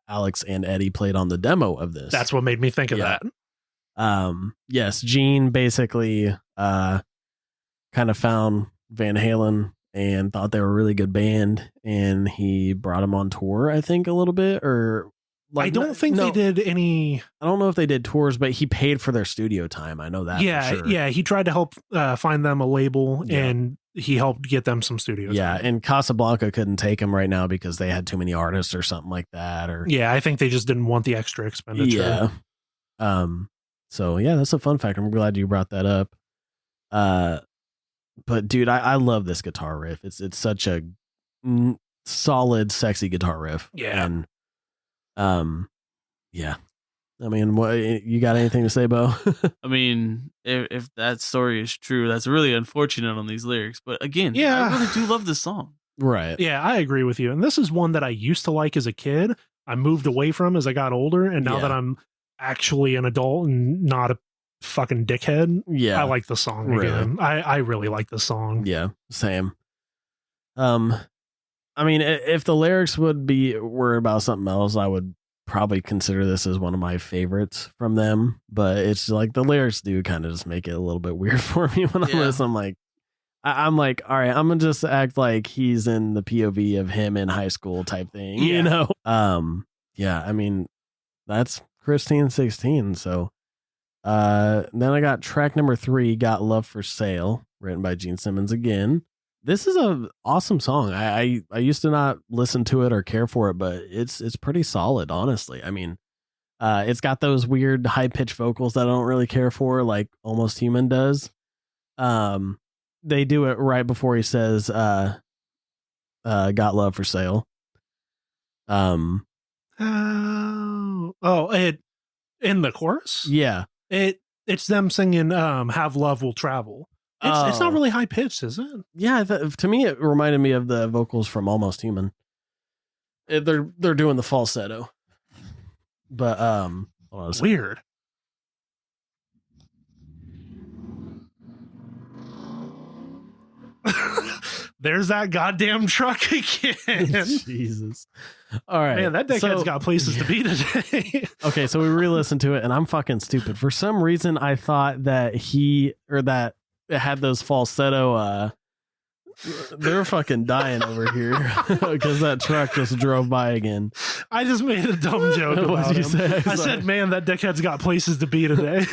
Alex and Eddie played on the demo of this. That's what made me think of that. Yes, Gene basically kind of found Van Halen and thought they were a really good band, and he brought them on tour, I think, a little bit, or like, I don't think they did any. I don't know if they did tours, but he paid for their studio time. I know that. Yeah, for sure. Yeah. He tried to help find them a label, and he helped get them some studio time. Yeah, and Casablanca couldn't take him right now because they had too many artists or something like that. Or yeah, I think they just didn't want the extra expenditure. Yeah. So yeah, that's a fun fact. I'm glad you brought that up. But dude, I love this guitar riff. It's such a solid, sexy guitar riff. Yeah. And yeah. I mean, what you got anything to say, Bo? I mean, if that story is true, that's really unfortunate on these lyrics. But again, I really do love this song. Right. Yeah, I agree with you. And this is one that I used to like as a kid. I moved away from as I got older. And now that I'm actually an adult and not a fucking dickhead. Yeah. I like the song Really. again. I really like the song. Yeah, same. I mean, if the lyrics were about something else, I would probably consider this as one of my favorites from them. But it's like the lyrics do kind of just make it a little bit weird for me when I listen. I'm like, all right, I'm gonna just act like he's in the POV of him in high school type thing, you know? Yeah, I mean, that's Christine 16. So, then I got track number 3, Got Love for Sale, written by Gene Simmons again. This is a awesome song. I used to not listen to it or care for it, but it's pretty solid, honestly. I mean, it's got those weird high pitched vocals that I don't really care for, like Almost Human does. They do it right before he says, "Got Love for Sale." In the chorus, yeah, it's them singing "Have Love Will Travel." It's not really high pitched, is it? Yeah, to me it reminded me of the vocals from Almost Human. They're doing the falsetto, but hold on a second. Weird. There's that goddamn truck again. Jesus. All right. Man, that dickhead's got places to be today. Okay, so we re-listened to it, and I'm fucking stupid. For some reason, I thought that that it had those falsetto. They're fucking dying over here because that truck just drove by again. I just made a dumb joke about him. Say? I said, man, that dickhead's got places to be today.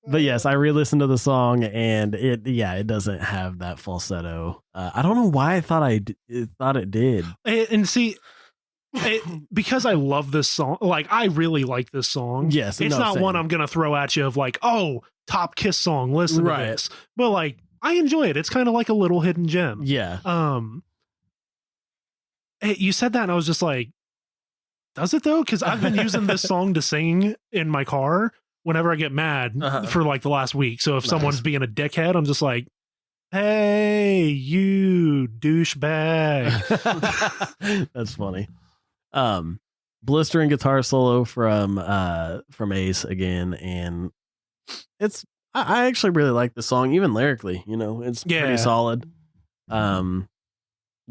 But yes, I re-listened to the song, and it doesn't have that falsetto. I don't know why I thought it did. And see, because I love this song, like I really like this song. Yes, it's not one I'm gonna throw at you of like, oh, top Kiss song, listen to this. But like, I enjoy it. It's kind of like a little hidden gem. Yeah. You said that, and I was just like, does it though? Because I've been using this song to sing in my car whenever I get mad for like the last week. So if someone's being a dickhead, I'm just like, hey, you douchebag. That's funny. Blistering guitar solo from Ace again, and I actually really like the song, even lyrically, it's pretty solid. The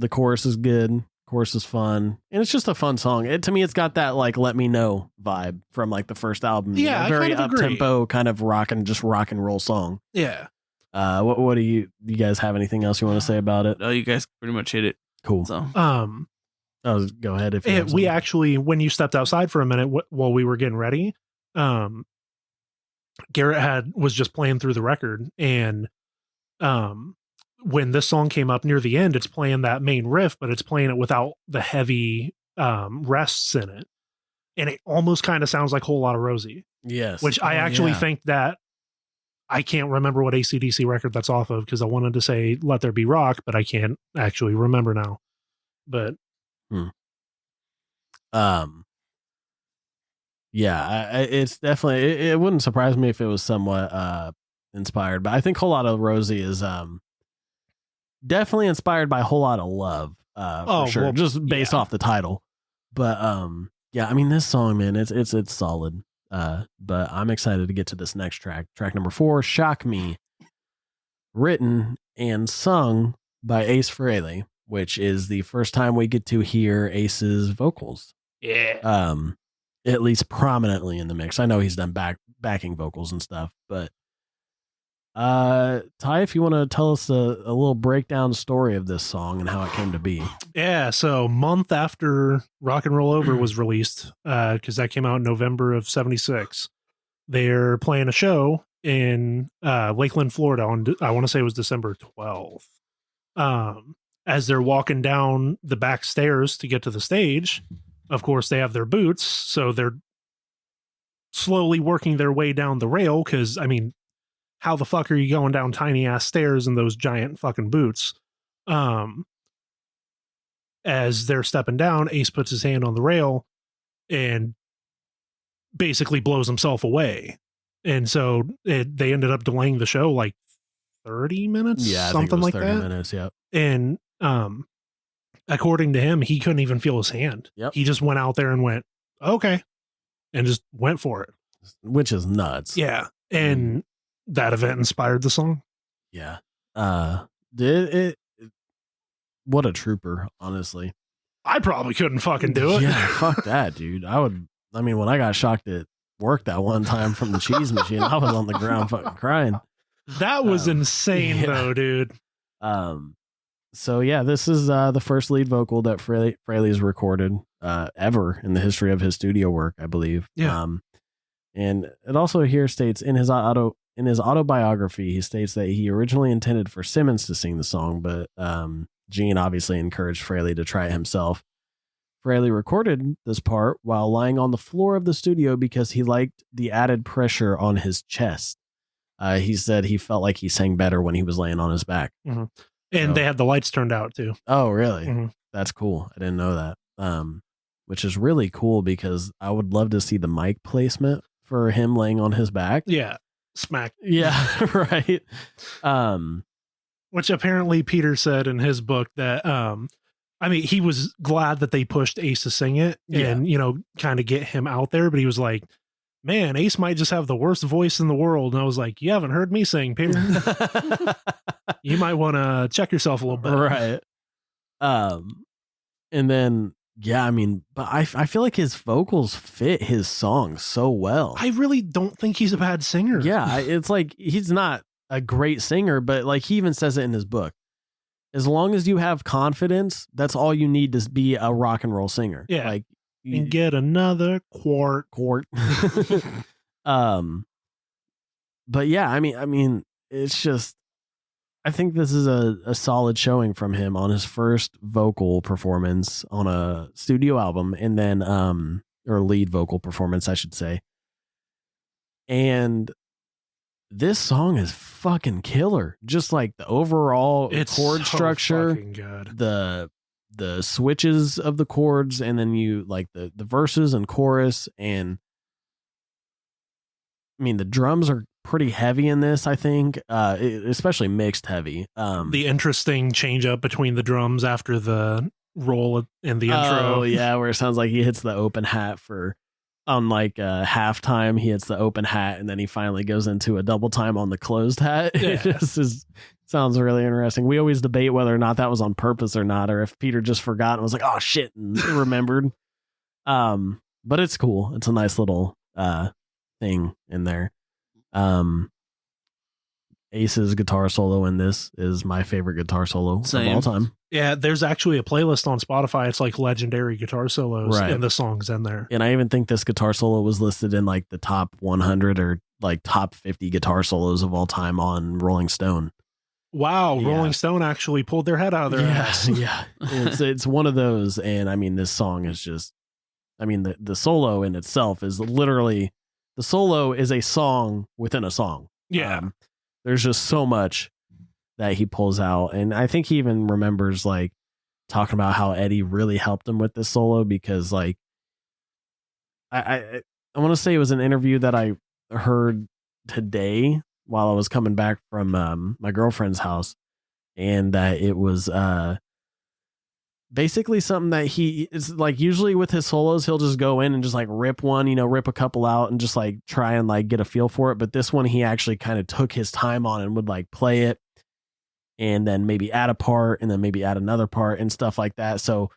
chorus is good. Chorus is fun, and it's just a fun song. To me, it's got that like "Let Me Know" vibe from like the first album. Yeah, very up tempo, kind of rock and roll song. Yeah. What do you guys have anything else you want to say about it? Oh, you guys pretty much hit it. Cool. So, go ahead. If you we actually, when you stepped outside for a minute while we were getting ready, Garrett was just playing through the record, and when this song came up near the end, it's playing that main riff, but it's playing it without the heavy rests in it. And it almost kind of sounds like Whole Lotta Rosie. Yes. Which I actually think that I can't remember what AC/DC record that's off of, because I wanted to say Let There Be Rock, but I can't actually remember now. But yeah, it's definitely, it wouldn't surprise me if it was somewhat inspired, but I think Whole Lotta Rosie is definitely inspired by Whole Lotta Love, for sure, just based off the title. But yeah, I mean, this song, man, it's solid. But I'm excited to get to this next track number 4, Shock Me, written and sung by Ace Frehley, which is the first time we get to hear Ace's vocals. Yeah. At least prominently in the mix. I know he's done backing vocals and stuff, but Ty, if you want to tell us a little breakdown story of this song and how it came to be. Yeah, so month after Rock and Roll Over was released, because that came out in November of 76, they're playing a show in Lakeland, Florida on, I want to say it was December 12th. As they're walking down the back stairs to get to the stage, of course they have their boots, so they're slowly working their way down the rail, because, I mean, how the fuck are you going down tiny ass stairs in those giant fucking boots? As they're stepping down, Ace puts his hand on the rail and basically blows himself away. And so they ended up delaying the show like 30 minutes, something like 30 minutes, yeah. And according to him, he couldn't even feel his hand. Yep. He just went out there and went, okay. and just went for it. Which is nuts. Yeah. And that event inspired the song. Yeah. What a trooper, honestly. I probably couldn't fucking do it. Yeah, fuck that, dude. When I got shocked at work that one time from the cheese machine, I was on the ground fucking crying. That was insane though, dude. So yeah, this is the first lead vocal that Fraley's recorded ever in the history of his studio work, I believe. Yeah. And it also here states in his autobiography, he states that he originally intended for Simmons to sing the song, but Gene obviously encouraged Fraley to try it himself. Fraley recorded this part while lying on the floor of the studio because he liked the added pressure on his chest. He said he felt like he sang better when he was laying on his back. Mm-hmm. And they had the lights turned out too. Oh, really? Mm-hmm. That's cool. I didn't know that. Which is really cool because I would love to see the mic placement for him laying on his back. Yeah. Smack. Yeah, right. Which apparently Peter said in his book that, he was glad that they pushed Ace to sing it and, kind of get him out there. But he was like, man, Ace might just have the worst voice in the world. And I was like, you haven't heard me sing, Peter. You might want to check yourself a little bit. Right. And then, but I feel like his vocals fit his song so well. I really don't think he's a bad singer. Yeah. It's like, he's not a great singer, but like he even says it in his book. As long as you have confidence, that's all you need to be a rock and roll singer. Yeah. Like, and get another quart. But yeah, it's just, I think this is a solid showing from him on his first vocal performance on a studio album, and then or lead vocal performance, I should say. And this song is fucking killer. Just like the overall chord structure, good. The switches of the chords, and then you like the verses and chorus, and the drums are pretty heavy in this, I think, especially mixed heavy. The interesting change up between the drums after the roll in the intro. Oh yeah, where it sounds like he hits the open hat on like halftime, he hits the open hat, and then he finally goes into a double time on the closed hat. Yeah. It just sounds really interesting. We always debate whether or not that was on purpose or not, or if Peter just forgot and was like, oh shit, and remembered. But it's cool. It's a nice little thing in there. Ace's guitar solo in this is my favorite guitar solo of all time. Yeah, there's actually a playlist on Spotify. It's like legendary guitar solos, and the songs in there. And I even think this guitar solo was listed in like the top 100 or like top 50 guitar solos of all time on Rolling Stone. Wow, yeah. Rolling Stone actually pulled their head out of their ass. Yeah, it's one of those, and this song is just, the solo in itself is literally, the solo is a song within a song. Yeah. There's just so much that he pulls out. And I think he even remembers like talking about how Eddie really helped him with this solo, because like, I want to say it was an interview that I heard today while I was coming back from my girlfriend's house, and that it was basically something that it's like, usually with his solos, he'll just go in and just like rip one, rip a couple out and just like try and like get a feel for it. But this one, he actually kind of took his time on and would like play it and then maybe add a part and then maybe add another part and stuff like that. So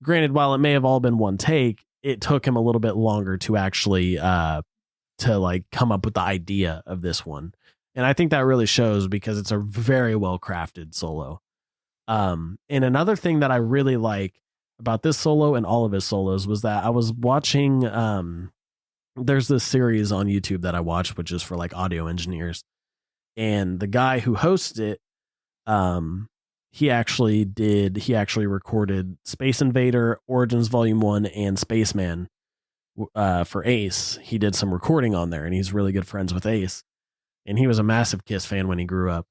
granted, while it may have all been one take, it took him a little bit longer to actually to like come up with the idea of this one. And I think that really shows, because it's a very well crafted solo. And another thing that I really like about this solo and all of his solos was that I was watching, there's this series on YouTube that I watch, which is for like audio engineers, and the guy who hosts it, he actually recorded Space Invader, Origins Volume 1, and Spaceman, for Ace. He did some recording on there, and he's really good friends with Ace, and he was a massive Kiss fan when he grew up.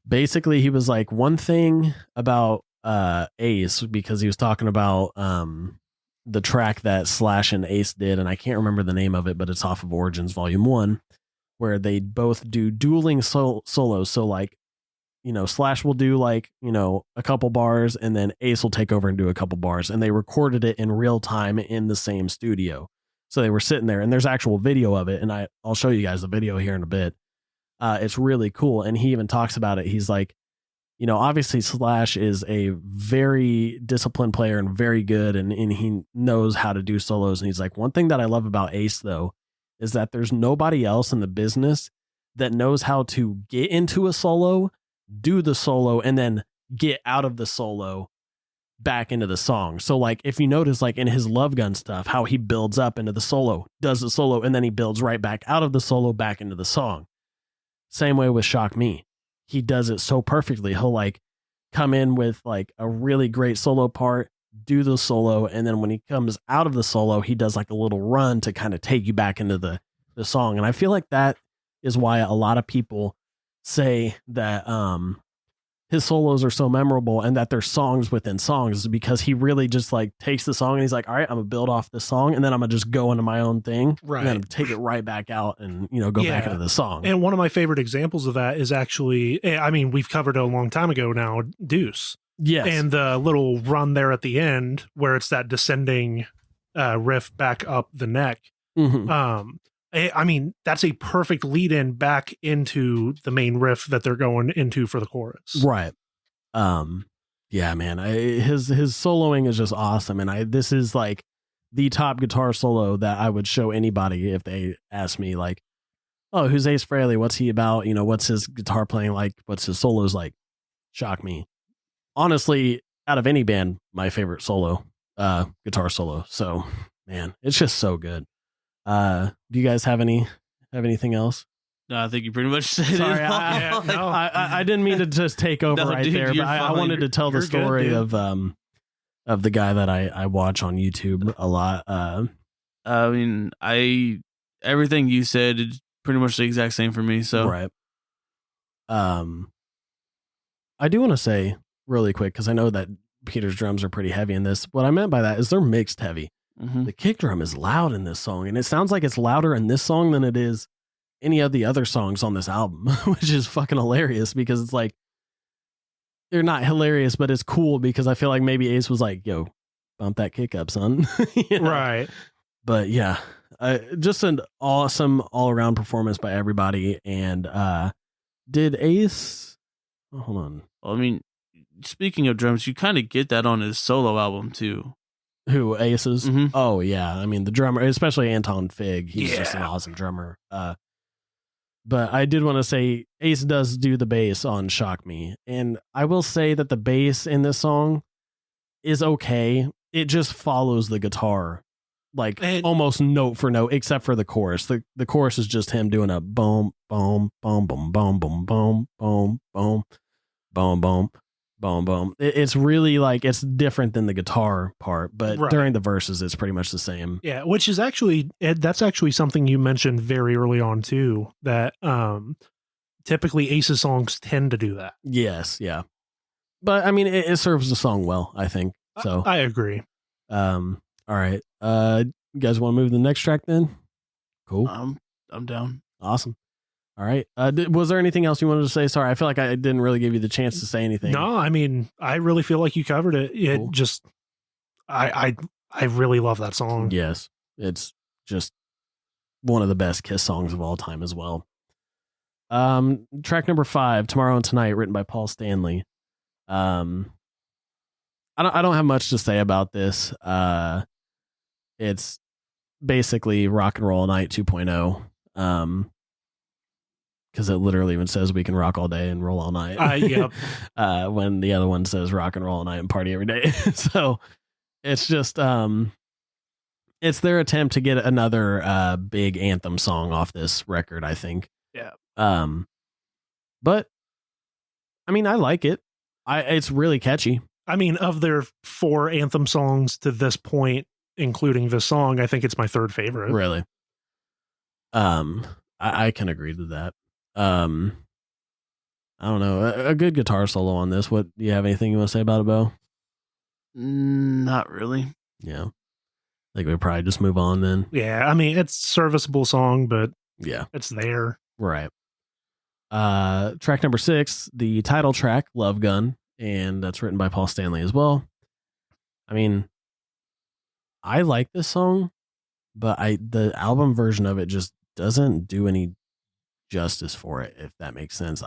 Basically, he was like, one thing about Ace, because he was talking about the track that Slash and Ace did, and I can't remember the name of it, but it's off of Origins Volume 1, where they both do dueling solos. So like, Slash will do like, a couple bars, and then Ace will take over and do a couple bars, and they recorded it in real time in the same studio. So they were sitting there, and there's actual video of it, and I'll show you guys the video here in a bit. It's really cool, and he even talks about it. He's like, obviously Slash is a very disciplined player and very good, and he knows how to do solos. And he's like, one thing that I love about Ace, though, is that there's nobody else in the business that knows how to get into a solo, do the solo, and then get out of the solo back into the song. So like if you notice like in his Love Gun stuff, how he builds up into the solo, does the solo, and then he builds right back out of the solo back into the song. Same way with Shock Me. He does it so perfectly. He'll like come in with like a really great solo part, do the solo, and then when he comes out of the solo, he does like a little run to kind of take you back into the song. And I feel like that is why a lot of people say that his solos are so memorable and that they're songs within songs, because he really just like takes the song and he's like, all right, I'm gonna build off this song and then I'm gonna just go into my own thing, right? And then take it right back out and go back into the song. And one of my favorite examples of that is actually, I mean, we've covered it a long time ago now, Deuce. Yes. And the little run there at the end where it's that descending riff back up the neck. Mm-hmm. I mean, that's a perfect lead in back into the main riff that they're going into for the chorus. Right. Yeah, man, his soloing is just awesome. And this is like the top guitar solo that I would show anybody if they ask me like, oh, who's Ace Frehley? What's he about? What's his guitar playing like? What's his solos like? Shock Me. Honestly, out of any band, my favorite solo, guitar solo. So man, it's just so good. Do you guys have anything else? No, I think you pretty much said Sorry, it. I didn't mean to just take over there, but I wanted to tell the story of the guy that I watch on YouTube a lot. I mean, everything you said is pretty much the exact same for me. So right. I do want to say really quick, because I know that Peter's drums are pretty heavy in this. What I meant by that is they're mixed heavy. Mm-hmm. The kick drum is loud in this song, and it sounds like it's louder in this song than it is any of the other songs on this album, which is fucking hilarious, because it's like, they're not hilarious, but it's cool because I feel like maybe Ace was like, yo, bump that kick up, son. Right. But yeah, just an awesome all around performance by everybody. And did Ace, hold on. Well, I mean, speaking of drums, you kind of get that on his solo album too. Who, Ace's? Mm-hmm. Oh yeah, I mean the drummer, especially Anton Fig, he's just an awesome drummer. But I did want to say Ace does do the bass on Shock Me, and I will say that the bass in this song is okay. It just follows the guitar like almost note for note, except for the chorus. The chorus is just him doing a boom boom boom boom boom boom boom boom boom boom boom. Boom, boom. It's really like, it's different than the guitar part, but during the verses, it's pretty much the same. Yeah, which is actually, that's actually something you mentioned very early on too, that typically Ace's songs tend to do that. Yes, yeah. But I mean, it serves the song well, I think. So I agree. All right. You guys want to move to the next track then? Cool. I'm down. Awesome. All right. Was there anything else you wanted to say? Sorry, I feel like I didn't really give you the chance to say anything. No, I mean, I really feel like you covered it. It cool. Just, I really love that song. Yes, it's just one of the best Kiss songs of all time as well. Track number 5, Tomorrow and Tonight, written by Paul Stanley. I don't have much to say about this. It's basically Rock and Roll Night 2.0. Because it literally even says we can rock all day and roll all night. Yep. When the other one says rock and roll all night and party every day. So it's just it's their attempt to get another big anthem song off this record, I think. Yeah. But I mean, I like it. It's really catchy. I mean, of their 4 anthem songs to this point, including this song, I think it's my 3rd favorite. Really? I can agree to that. I don't know, a good guitar solo on this. What do you have anything you want to say about it, Bo? Not really. Yeah, I think we probably just move on then. Yeah, I mean, it's a serviceable song, but yeah, it's there. Right. Track number 6, the title track, Love Gun, and that's written by Paul Stanley as well. I mean, I like this song. but the album version of it just doesn't do any justice for it, if that makes sense.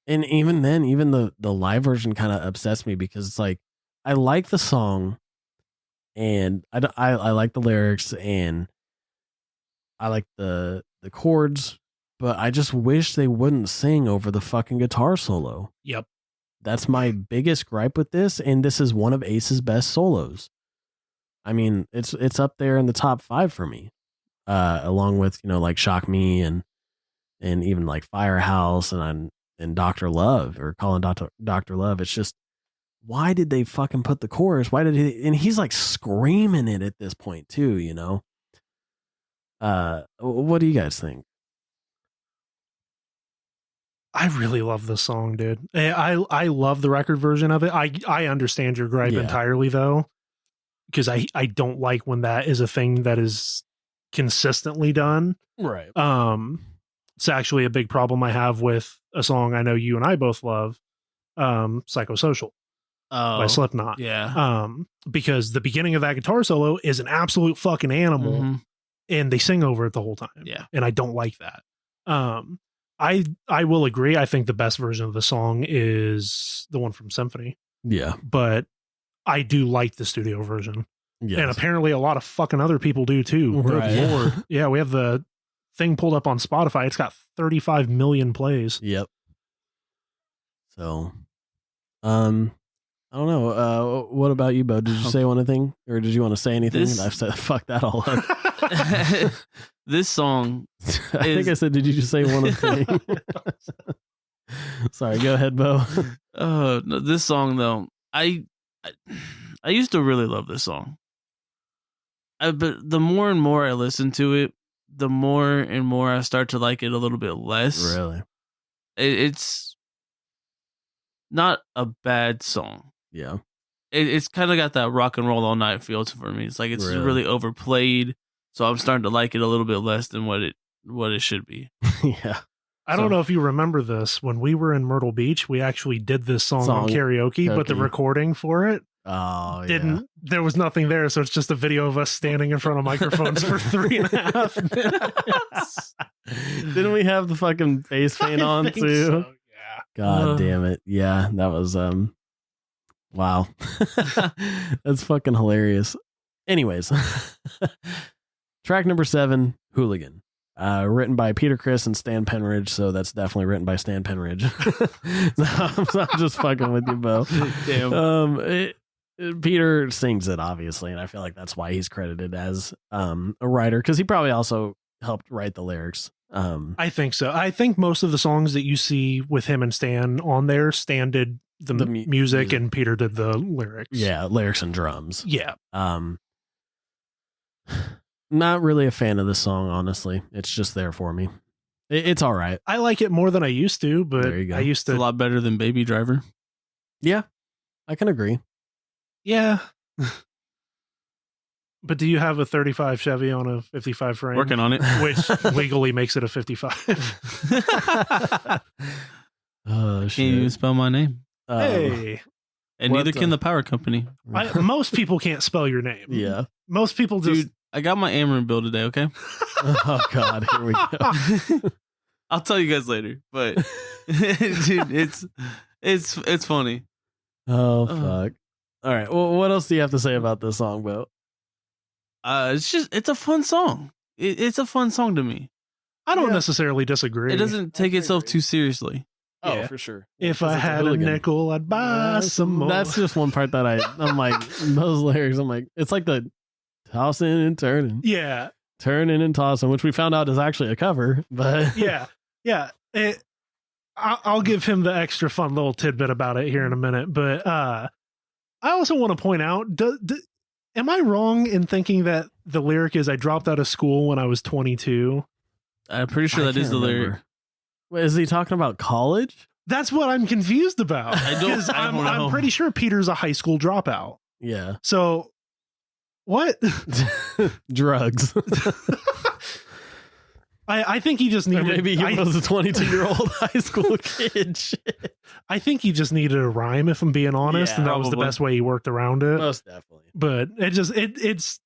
And even then, even the live version kind of upsets me because it's like I like the song and I like the lyrics and I like the chords, but I just wish they wouldn't sing over the fucking guitar solo. Yep. That's my biggest gripe with this, and this is one of Ace's best solos. I mean, it's up there in the top 5 for me, along with like Shock Me and even like Firehouse and Dr. Love or Calling Dr. Love. It's just, why did they fucking put the chorus? Why did he? And he's like screaming it at this point too. What do you guys think? I really love this song, dude. I love the record version of it. I understand your gripe entirely though, because I don't like when that is a thing that is consistently done. Right. It's actually a big problem I have with a song I know you and I both love, Psychosocial by Slipknot. Yeah. Because the beginning of that guitar solo is an absolute fucking animal and they sing over it the whole time. Yeah. And I don't like that. I will agree. I think the best version of the song is the one from Symphony. Yeah. But I do like the studio version. Yes. And apparently a lot of fucking other people do too. Right. Good Lord. Yeah, we have the thing pulled up on Spotify. It's got 35 million plays. Yep. So, I don't know. What about you, Bo? Did you say one thing, or did you want to say anything? I've said fuck that all up. This song, I think I said, did you just say one thing? Sorry, go ahead, Bo. No, this song though, I used to really love this song. But the more and more I listen to it, the more and more I start to like it a little bit less. Really? It's not a bad song. Yeah. It's kind of got that rock and roll all night feel for me. It's like it's really overplayed, so I'm starting to like it a little bit less than what it should be. Yeah. I don't know if you remember this. When we were in Myrtle Beach, we actually did this song on karaoke, but the recording for it there was nothing there, so it's just a video of us standing in front of microphones for 3.5 minutes. Didn't we have the fucking face paint on too? So, yeah. God damn it. Yeah, that was wow. That's fucking hilarious. Anyways, track number 7, Hooligan. Written by Peter Criss and Stan Penridge, so that's definitely written by Stan Penridge. I'm just fucking with you, Bo. Damn. Peter sings it, obviously, and I feel like that's why he's credited as a writer, because he probably also helped write the lyrics. I think so. I think most of the songs that you see with him and Stan on there, Stan did the music and Peter did the lyrics. Yeah, lyrics and drums. Yeah. Not really a fan of the song, honestly. It's just there for me. It's all right. I like it more than I used to, but I used to. It's a lot better than Baby Driver. Yeah, I can agree. Yeah. But do you have a 35 Chevy on a 55 frame? Working on it. Which legally makes it a 55. Oh, shit. Can't even spell my name. Hey. And neither can the power company. Most people can't spell your name. Yeah. Most people just... Dude, I got my Ameren bill today, okay? Oh, God. Here we go. I'll tell you guys later, but dude, it's funny. Oh, fuck. All right. Well, what else do you have to say about this song, Bo? It's a fun song. It's a fun song to me. I don't necessarily disagree. It doesn't take itself too seriously. Oh, Yeah. for sure. If I had a nickel, I'd buy some more. That's just one part that I'm like, those lyrics, I'm like, it's like the tossing and turning. Yeah. Turning and tossing, which we found out is actually a cover, but Yeah. Yeah. I'll give him the extra fun little tidbit about it here in a minute, but I also want to point out, am I wrong in thinking that the lyric is I dropped out of school when I was 22? I'm pretty sure that is the lyric. Wait, is he talking about college? That's what I'm confused about. I don't know. I'm pretty sure Peter's a high school dropout. Yeah. So what? Drugs. I think he just needed. Or maybe he was a 22-year-old high school kid. Shit. I think he just needed a rhyme, if I'm being honest, Yeah, and that was the probably. best way he worked around it. Most definitely. But it's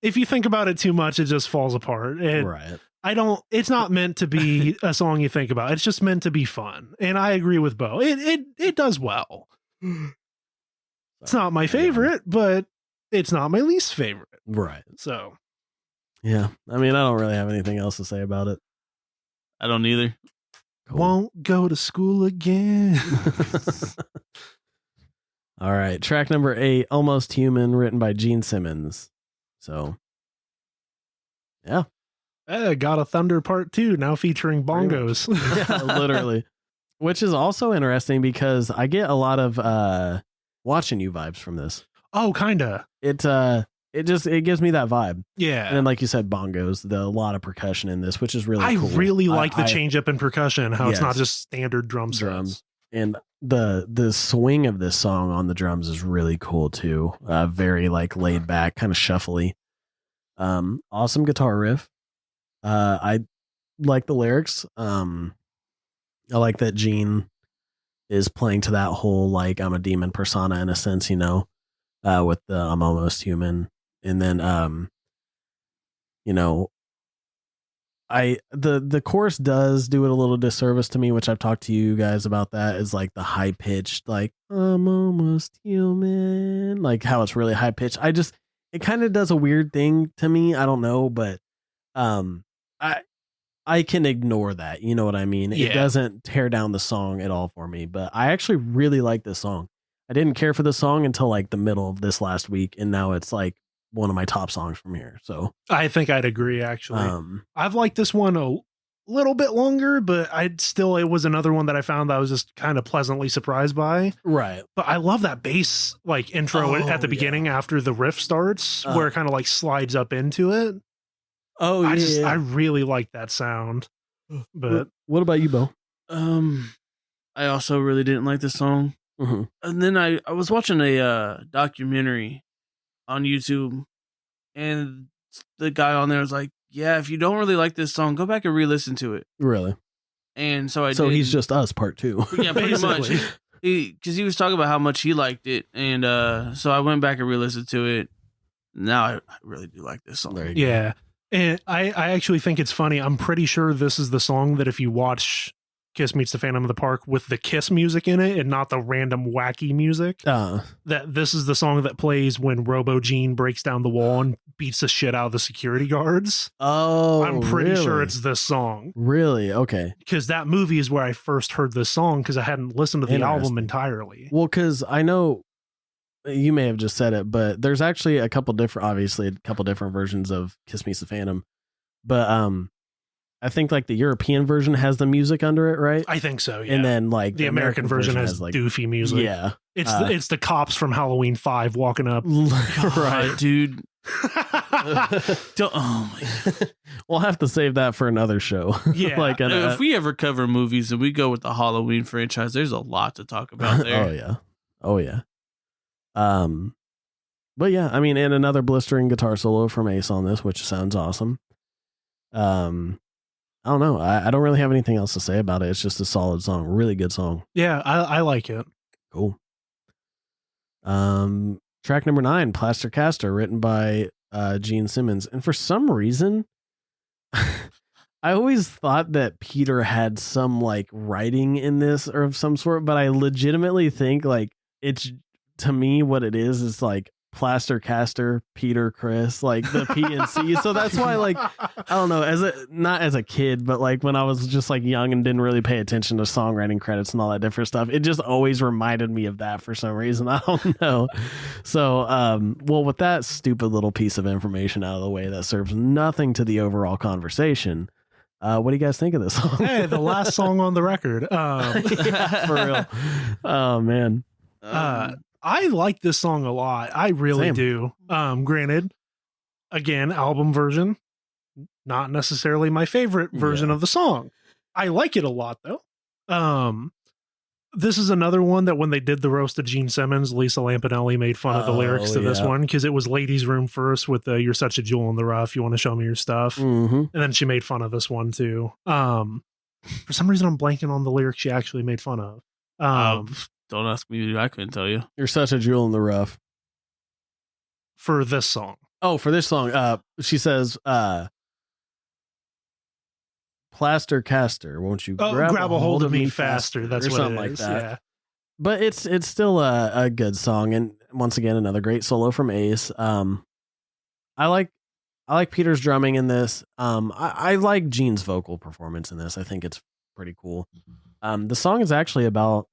if you think about it too much, it just falls apart. Right. It's not meant to be a song you think about. It's just meant to be fun. And I agree with Bo. It does well. It's not my favorite, but it's not my least favorite. Right. So. Yeah. I mean, I don't really have anything else to say about it. I don't either. Cool. Won't go to school again. All right. Track number 8, Almost Human, written by Gene Simmons. So, yeah. Got a Thunder Part 2 now featuring bongos. Yeah, literally. Which is also interesting because I get a lot of Watching You vibes from this. Oh, kinda. It gives me that vibe. Yeah. And then, like you said, bongos, a lot of percussion in this, which is really cool. I really like the change up in percussion, how it's not just standard drums. And the swing of this song on the drums is really cool too. Very like laid back, kind of shuffly. Awesome guitar riff. I like the lyrics. I like that Gene is playing to that whole like I'm a demon persona in a sense, with the I'm almost human. And then the chorus does do it a little disservice to me, which I've talked to you guys about. That is like the high pitched, like I'm almost human, like how it's really high pitched. It kind of does a weird thing to me. I don't know, but I can ignore that. You know what I mean? Yeah. It doesn't tear down the song at all for me, but I actually really like this song. I didn't care for the song until like the middle of this last week. And now it's like one of my top songs from here. So I think I'd agree, actually. I've liked this one a little bit longer, but it was another one that I found that I was just kind of pleasantly surprised by. Right. But I love that bass like intro at the beginning after the riff starts, where it kind of like slides up into it. Oh, I really like that sound. But what about you, Bo? I also really didn't like this song. Mm-hmm. And then I was watching a documentary on YouTube, and the guy on there was like, yeah, if you don't really like this song, go back and re-listen to it. Really? And so So he's just us part 2. Yeah, pretty much. Because he was talking about how much he liked it, and so I went back and re-listened to it. Now I really do like this song. Yeah. And I actually think it's funny. I'm pretty sure this is the song that if you watch Kiss Meets the Phantom of the Park with the Kiss music in it and not the random wacky music, that this is the song that plays when Robo Gene breaks down the wall and beats the shit out of the security guards. Oh, I'm pretty sure it's this song. Really? Okay. Because that movie is where I first heard this song, because I hadn't listened to the album entirely. Well, because I know you may have just said it, but there's actually a couple different versions of Kiss Meets the Phantom. But I think like the European version has the music under it, right? I think so, yeah. And then like the American version has like doofy music. Yeah. It's the cops from Halloween 5 walking up. Right, dude. We'll have to save that for another show. Yeah. Like if we ever cover movies and we go with the Halloween franchise, there's a lot to talk about there. Oh yeah. But yeah, I mean, and another blistering guitar solo from Ace on this, which sounds awesome. I don't know. I don't really have anything else to say about it. It's just a solid song, really good song. Yeah, I like it. Cool. Track number 9, Plaster Caster, written by Gene Simmons. And for some reason, I always thought that Peter had some like writing in this or of some sort, but I legitimately think like it's, to me, what it is like Plaster Caster, Peter, Chris, like the P and C. So that's why, like, I don't know, not as a kid, but like when I was just like young and didn't really pay attention to songwriting credits and all that different stuff, it just always reminded me of that for some reason. I don't know. So, well, with that stupid little piece of information out of the way that serves nothing to the overall conversation, what do you guys think of this song? Hey, the last song on the record. Yeah, for real. Oh man. I like this song a lot. I really do. Granted, again, album version, not necessarily my favorite version of the song. I like it a lot though. This is another one that when they did the roast of Gene Simmons, Lisa Lampanelli made fun of the lyrics to this one, because it was Ladies Room first with the "You're such a jewel in the rough, you want to show me your stuff," and then she made fun of this one too. For some reason, I'm blanking on the lyrics she actually made fun of. Don't ask me. I couldn't tell you. You're such a jewel in the rough. For this song. Oh, for this song, she says, "Plaster caster, won't you grab a hold of me faster?" That's or what something it like is. that. Yeah. But it's still a good song, and once again, another great solo from Ace. I like Peter's drumming in this. I like Gene's vocal performance in this. I think it's pretty cool. The song is actually about.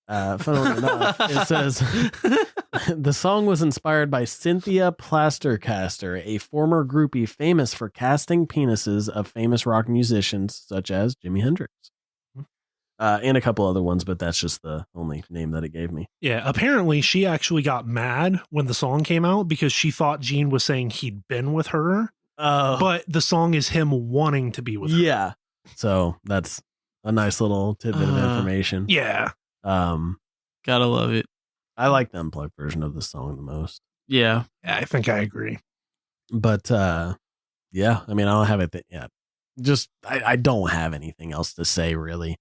Funnily enough, it says the song was inspired by Cynthia Plastercaster, a former groupie famous for casting penises of famous rock musicians such as Jimi Hendrix. And a couple other ones, but that's just the only name that it gave me. Yeah, apparently she actually got mad when the song came out because she thought Gene was saying he'd been with her, but the song is him wanting to be with her. Yeah. So that's a nice little tidbit of information. Yeah. Gotta love it. I like the unplugged version of the song the most. Yeah. I think I agree. But yeah, I mean, I don't have it yet. Just I don't have anything else to say really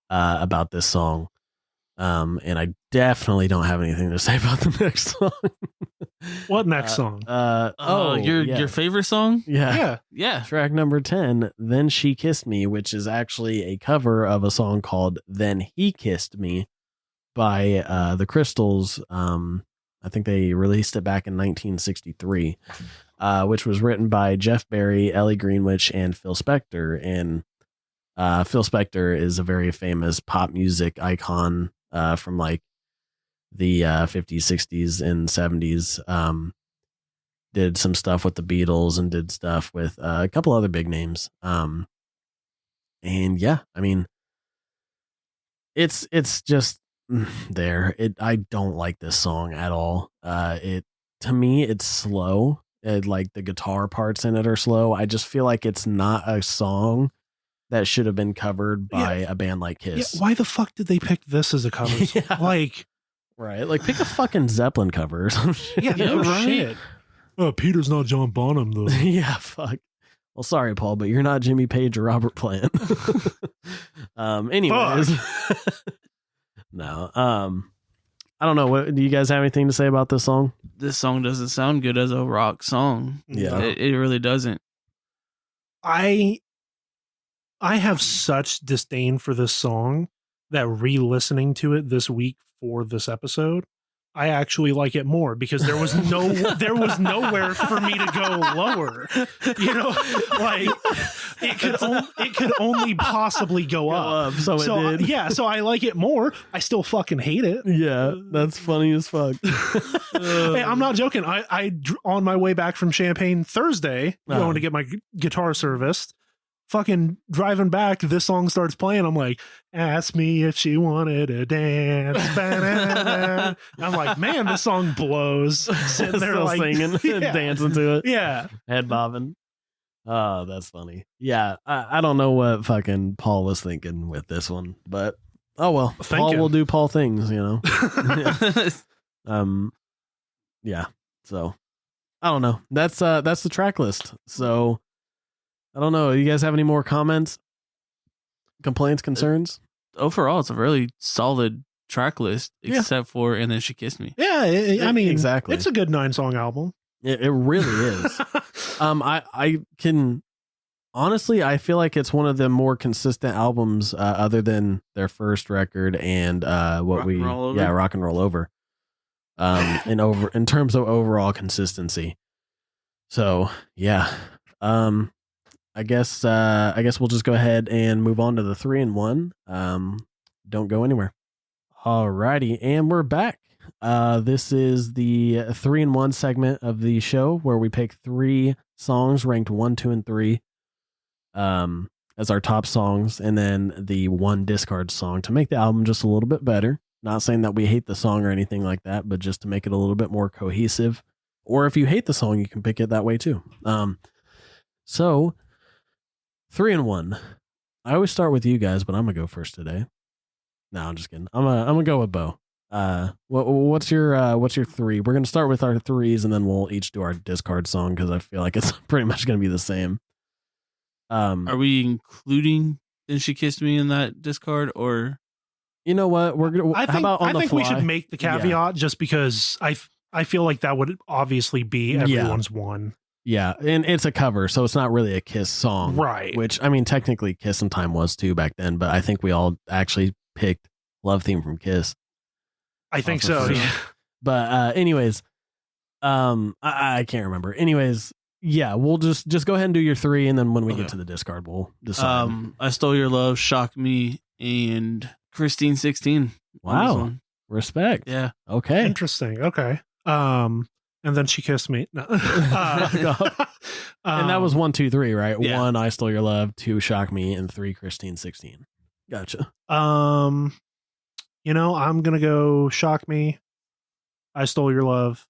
about this song. And I definitely don't have anything to say about the next song. What next song? Your favorite song? Yeah. Track number 10, Then She Kissed Me, which is actually a cover of a song called Then He Kissed Me by the Crystals. I think they released it back in 1963, which was written by Jeff Barry, Ellie Greenwich, and Phil Spector. And Phil Spector is a very famous pop music icon from like the 50s, 60s, and 70s. Did some stuff with the Beatles and did stuff with a couple other big names. And yeah, I mean, it's just there. I don't like this song at all. To me, it's slow. Like the guitar parts in it are slow. I just feel like it's not a song that should have been covered by a band like Kiss. Yeah, why the fuck did they pick this as a cover? Like, right? Like, pick a fucking Zeppelin cover or some shit. Yeah, no shit. Peter's not John Bonham though. Yeah, fuck. Well, sorry, Paul, but you're not Jimmy Page or Robert Plant. Anyways, no. I don't know. What do you guys have anything to say about this song? This song doesn't sound good as a rock song. Yeah, it really doesn't. I have such disdain for this song that re-listening to it this week for this episode, I actually like it more because there was nowhere for me to go lower. You know, like it could only possibly go up. So it did. Yeah, so I like it more. I still fucking hate it. Yeah, that's funny as fuck. Hey, I'm not joking. I on my way back from Champaign Thursday, going to get my guitar serviced. Fucking driving back, this song starts playing. I'm like, ask me if she wanted to dance. I'm like, man, this song blows. Sitting there still like singing, dancing to it. Yeah. Head bobbing. Oh, that's funny. Yeah, I don't know what fucking Paul was thinking with this one, but oh well. Paul will do Paul things, you know. Yeah. So I don't know. That's the track list. So I don't know. You guys have any more comments, complaints, concerns? Overall, it's a really solid track list, except for "And Then She Kissed Me." Yeah, I mean, exactly. It's a good 9-song album. It really is. I can honestly, I feel like it's one of the more consistent albums, other than their first record and Rock and Roll Over. In terms of overall consistency. So yeah. I guess we'll just go ahead and move on to the 3-in-1. Don't go anywhere. Alrighty, and we're back. This is the 3-in-1 segment of the show where we pick 3 songs ranked 1, 2, and 3 as our top songs, and then the 1 discard song to make the album just a little bit better. Not saying that we hate the song or anything like that, but just to make it a little bit more cohesive. Or if you hate the song, you can pick it that way too. So 3-in-1. I always start with you guys, but I'm gonna go first today. No, I'm just kidding. I'm gonna go with Bo. What's your 3? We're gonna start with our 3s, and then we'll each do our discard song because I feel like it's pretty much gonna be the same. Are we including "Then She Kissed Me" in that discard, or you know what? We're gonna. I think we should make the caveat just because I feel like that would obviously be everyone's one. Yeah, and it's a cover, so it's not really a Kiss song. Right. Which, I mean, technically Kiss in Time was too back then, but I think we all actually picked Love Theme from Kiss. I think so. Yeah. But anyways, I can't remember. Anyways, yeah, we'll just go ahead and do your 3, and then when we get to the discard, we'll decide. I Stole Your Love, Shock Me, and Christine 16. Wow. Respect. Yeah. Okay. Interesting. Okay. And then She Kissed Me. No. And that was 1, 2, 3, right? Yeah. 1, I Stole Your Love. 2, Shock Me, and 3, Christine 16. Gotcha. I'm gonna go Shock Me, I Stole Your Love,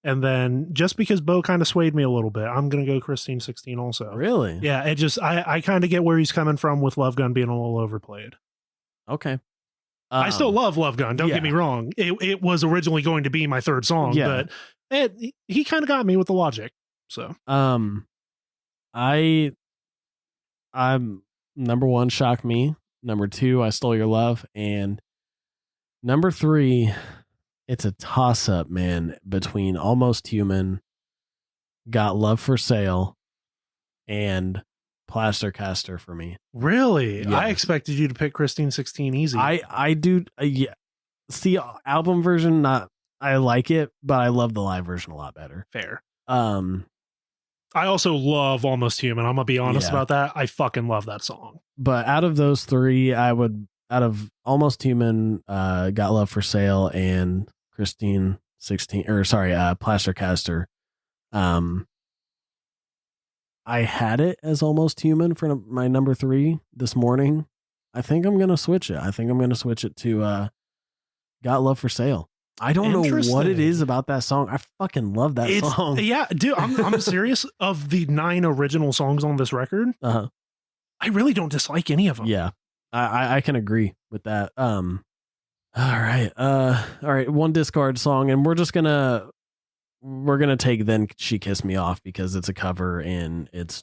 and then just because Bo kind of swayed me a little bit, I'm gonna go Christine 16 also. Really? Yeah, it just I kind of get where he's coming from with Love Gun being a little overplayed. Okay. I still love Love Gun, don't get me wrong. It was originally going to be my 3rd song, but he kind of got me with the logic. So I'm number 1, Shock Me. Number 2, I Stole Your Love, and number 3, it's a toss up, man, between Almost Human, Got Love for Sale, and Plaster Caster for me. Really? Yes. I expected you to pick Christine 16 easy. I do. Yeah. See, album version, I like it, but I love the live version a lot better. Fair. I also love Almost Human. I'm gonna be honest about that. I fucking love that song. But out of those 3, out of Almost Human, Got Love for Sale, and Christine 16, Plaster Caster, I had it as Almost Human for my number 3 this morning. I think I'm gonna switch it. I think I'm gonna switch it to Got Love for Sale. I don't know what it is about that song. I fucking love that song. Yeah, dude, I'm serious. Of the 9 original songs on this record, I really don't dislike any of them. Yeah, I can agree with that. All right. 1 discard song, and we're gonna take Then She Kissed Me Off because it's a cover and it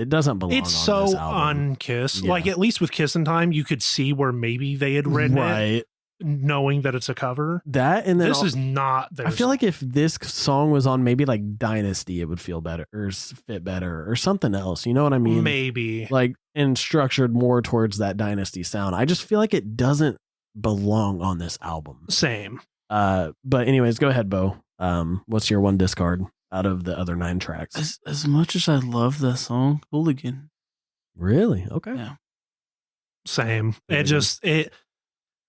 doesn't belong. It's on this so album. un-Kiss. Yeah. Like at least with Kiss in Time, you could see where maybe they had written it, knowing that it's a cover. That and then this is not. I feel like if this song was on maybe like Dynasty, it would feel better or fit better or something else. You know what I mean? Maybe like and structured more towards that Dynasty sound. I just feel like it doesn't belong on this album. Same. But anyways, go ahead, Bo. What's your 1 discard out of the other 9 tracks? As much as I love that song, Hooligan. Really? Okay. Yeah. Same.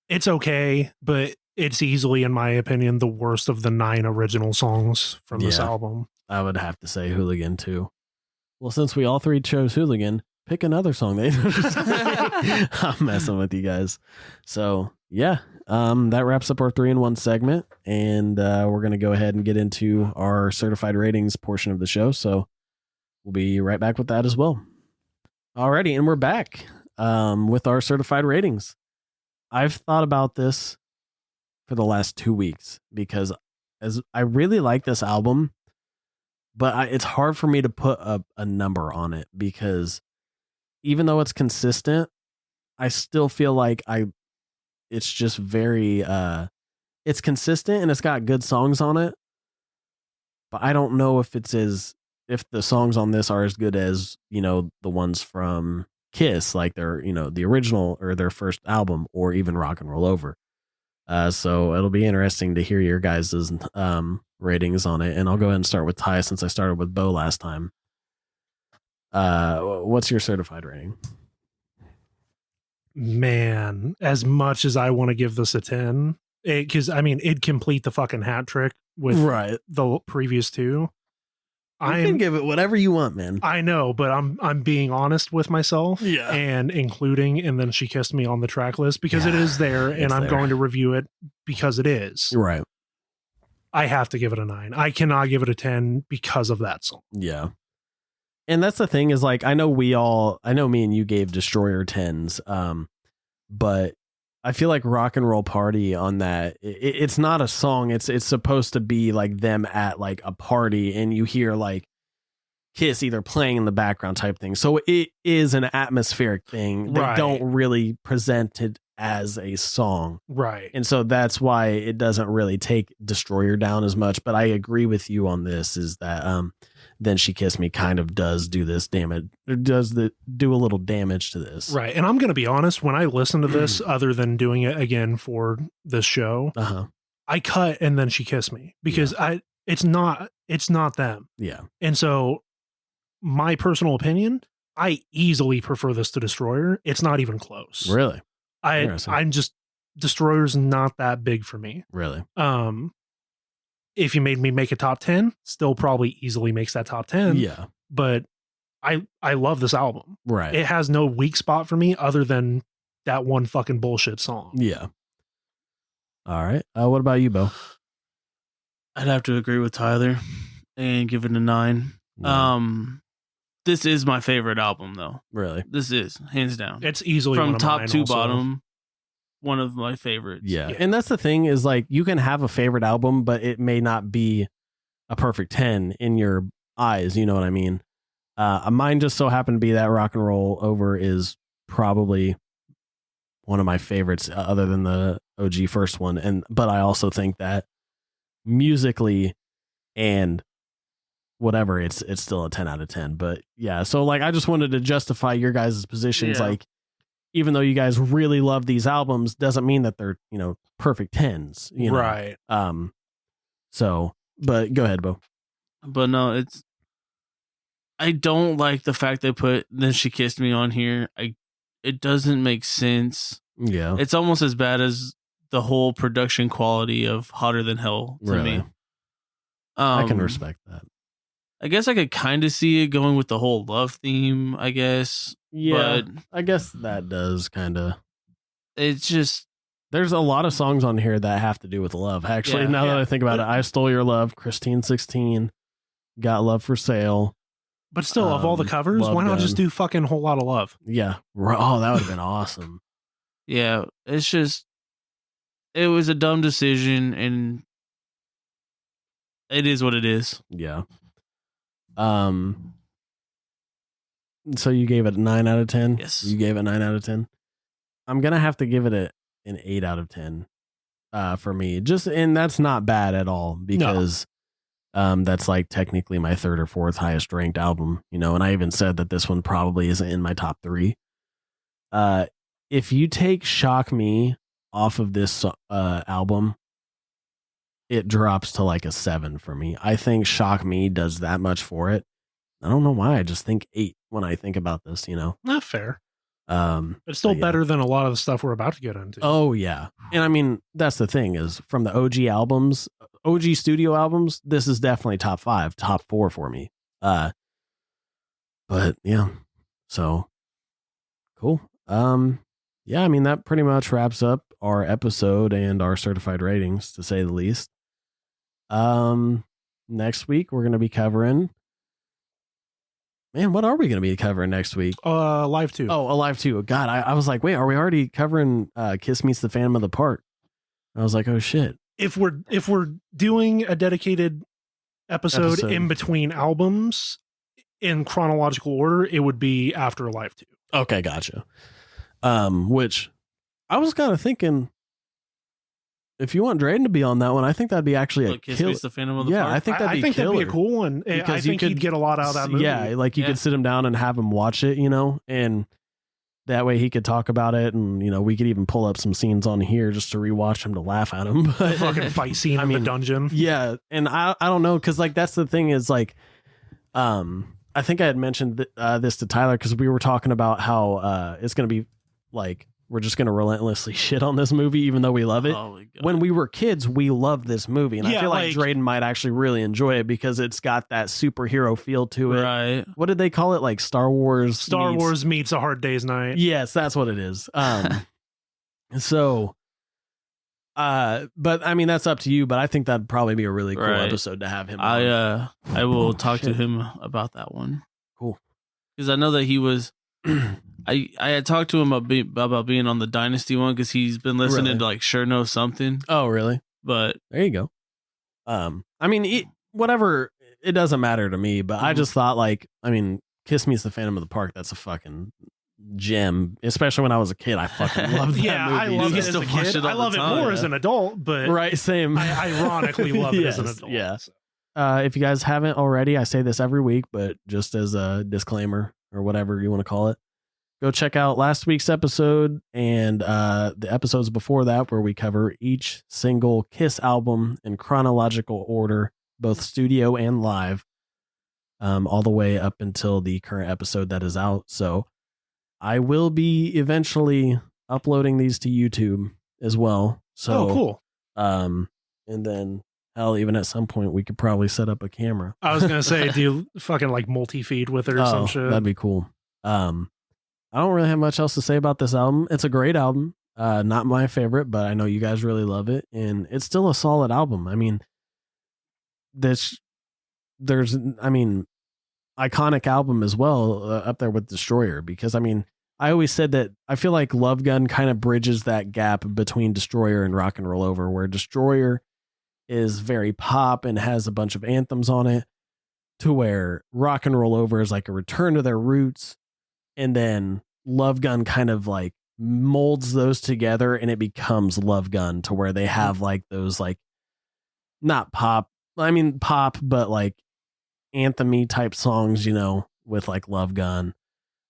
It's okay, but it's easily, in my opinion, the worst of the 9 original songs from this album. I would have to say Hooligan too. Well, since we all 3 chose Hooligan, pick another song. I'm messing with you guys. So yeah, that wraps up our 3-in-1 segment, and we're going to go ahead and get into our certified ratings portion of the show. So we'll be right back with that as well. Alrighty, and we're back with our certified ratings. I've thought about this for the last 2 weeks because as I really like this album, but it's hard for me to put a number on it because even though it's consistent, I still feel like it's just very, it's consistent and it's got good songs on it, but I don't know if if the songs on this are as good as, the ones from Kiss, like their, the original or their first album, or even Rock and Roll Over. So it'll be interesting to hear your guys' ratings on it. And I'll go ahead and start with Ty since I started with Bo last time. What's your certified rating? Man, as much as I want to give this a 10, because it'd complete the fucking hat trick with the previous 2. You can give it whatever you want, man. I know, but I'm being honest with myself, and including And Then She Kissed Me on the track list because it is there, and I'm going to review it because it is. Right. I have to give it a 9. I cannot give it a 10 because of that song. Yeah. And that's the thing is, like, I know me and you gave Destroyer 10s, but I feel like Rock and Roll Party on that, it's not a song. It's supposed to be like them at like a party and you hear like Kiss either playing in the background type thing. So it is an atmospheric thing. They don't really present it as a song. Right. And so that's why it doesn't really take Destroyer down as much. But I agree with you on this, is that Then She Kissed Me kind of does do this damage, or do a little damage to this. Right. And I'm going to be honest, when I listen to this, other than doing it again for this show, I cut And Then She Kissed Me, because it's not them. Yeah. And so my personal opinion, I easily prefer this to Destroyer. It's not even close. Really? I'm just, Destroyer's not that big for me. Really? If you made me make a top 10, still probably easily makes that top 10. Yeah. But I love this album. Right. It has no weak spot for me other than that one fucking bullshit song. Yeah. All right. What about you, Bo? I'd have to agree with Tyler and give it a 9. This is my favorite album, though. Really? This is hands down. It's easily from one of top mine to also. bottom, one of my favorites. Yeah. And that's the thing, is like, you can have a favorite album, but it may not be a perfect 10 in your eyes. You know what I mean? Mine just so happened to be that Rock and Roll Over is probably one of my favorites, other than the OG first one. But I also think that musically and whatever, it's still a 10 out of 10. But yeah, so like, I just wanted to justify your guys' positions. Yeah. Like, even though you guys really love these albums, doesn't mean that they're, perfect 10s, Right. So, but go ahead, Bo. But no, I don't like the fact they put Then She Kissed Me on here. It doesn't make sense. Yeah. It's almost as bad as the whole production quality of Hotter Than Hell to me. I can respect that. I guess I could kind of see it going with the whole love theme, I guess. Yeah, but I guess that does kind of. It's just, there's a lot of songs on here that have to do with love. Actually, now that I think about it, I Stole Your Love, Christine 16, Got Love for Sale. But still, of all the covers, Love why not Gun. just do fucking Whole Lot of Love? Yeah. Oh, that would have been awesome. yeah, it's just, it was a dumb decision, and it is what it is. Yeah. So you gave it a 9 out of 10? Yes. You gave it 9 out of 10? I'm going to have to give it an 8 out of 10 for me. And that's not bad at all, because that's like technically my third or fourth highest ranked album, and I even said that this one probably isn't in my top 3. If you take Shock Me off of this album, it drops to like a 7 for me. I think Shock Me does that much for it. I don't know why. I just think 8 when I think about this, Not fair. It's still better than a lot of the stuff we're about to get into. Oh yeah. And I mean, that's the thing, is from the OG albums, OG studio albums, this is definitely top 5, top 4 for me. But yeah. So cool. Yeah, I mean, that pretty much wraps up our episode and our certified ratings, to say the least. Next week we're going to be covering, man, what are we going to be covering next week? Live 2. Oh, Alive 2. God, I was like, wait, are we already covering Kiss Meets the Phantom of the Park? I was like, oh shit. If we're doing a dedicated episode in between albums in chronological order, it would be after Alive 2. Okay, gotcha. Which I was kind of thinking, if you want Drayden to be on that one, I think that'd be actually a Kiss kill. Meets the Phantom of the Park. I think that'd be that'd be a cool one. Because I think he'd get a lot out of that movie. Yeah, like you could sit him down and have him watch it, and that way he could talk about it, and we could even pull up some scenes on here just to rewatch him to laugh at him. The fucking fight scene in the dungeon. Yeah, and I don't know, because like that's the thing, is like, I think I had mentioned this to Tyler, because we were talking about how it's going to be like, we're just going to relentlessly shit on this movie, even though we love it. When we were kids, we loved this movie. And I feel like Drayden might actually really enjoy it, because it's got that superhero feel to it. Right. What did they call it? Like Star Wars meets A Hard Day's Night. Yes, that's what it is. So, but I mean, that's up to you, but I think that'd probably be a really cool episode to have him on. I will talk to him about that one. Cool. Because I know that he was... I had talked to him about being on the Dynasty one, because he's been listening to like Sure Know Something. Oh, really? But there you go. I mean, whatever, it doesn't matter to me, but I just thought, like, I mean, Kiss Me's the Phantom of the Park, that's a fucking gem, especially when I was a kid. I fucking loved that Yeah, movie. I love You it as still a watch kid. it all I the love it time, more yeah. as an adult, but Right, same. I ironically love it as an Yes, adult. yeah. So. If you guys haven't already, I say this every week, but just as a disclaimer or whatever you want to call it, go check out last week's episode and the episodes before that, where we cover each single Kiss album in chronological order, both studio and live, all the way up until the current episode that is out. So I will be eventually uploading these to YouTube as well. So Cool. And then hell, even at some point we could probably set up a camera. I was gonna say, do you fucking like multi-feed with it or some shit? That'd be cool. I don't really have much else to say about this album. It's a great album. Not my favorite, but I know you guys really love it, and it's still a solid album. I mean, there's iconic album as well, up there with Destroyer, because I mean, I always said that I feel like Love Gun kind of bridges that gap between Destroyer and Rock and Roll Over, where Destroyer is very pop and has a bunch of anthems on it, to where Rock and Roll Over is like a return to their roots, and then Love Gun kind of like molds those together and it becomes Love Gun, to where they have like those like not pop, I mean pop, but like anthem-y type songs, you know, with like Love Gun,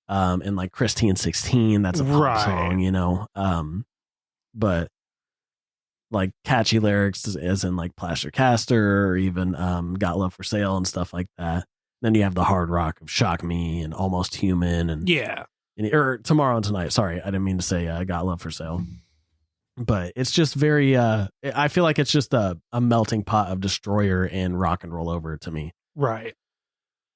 and like Christine 16, that's a pop song, you know, but like catchy lyrics as in like Plaster Caster, or even Got Love for Sale and stuff like that. Then you have the hard rock of Shock Me and Almost Human and or Tomorrow and Tonight. Sorry, I didn't mean to say Got Love for Sale. But it's just very I feel like it's just a melting pot of Destroyer and Rock and Roll Over to me. Right.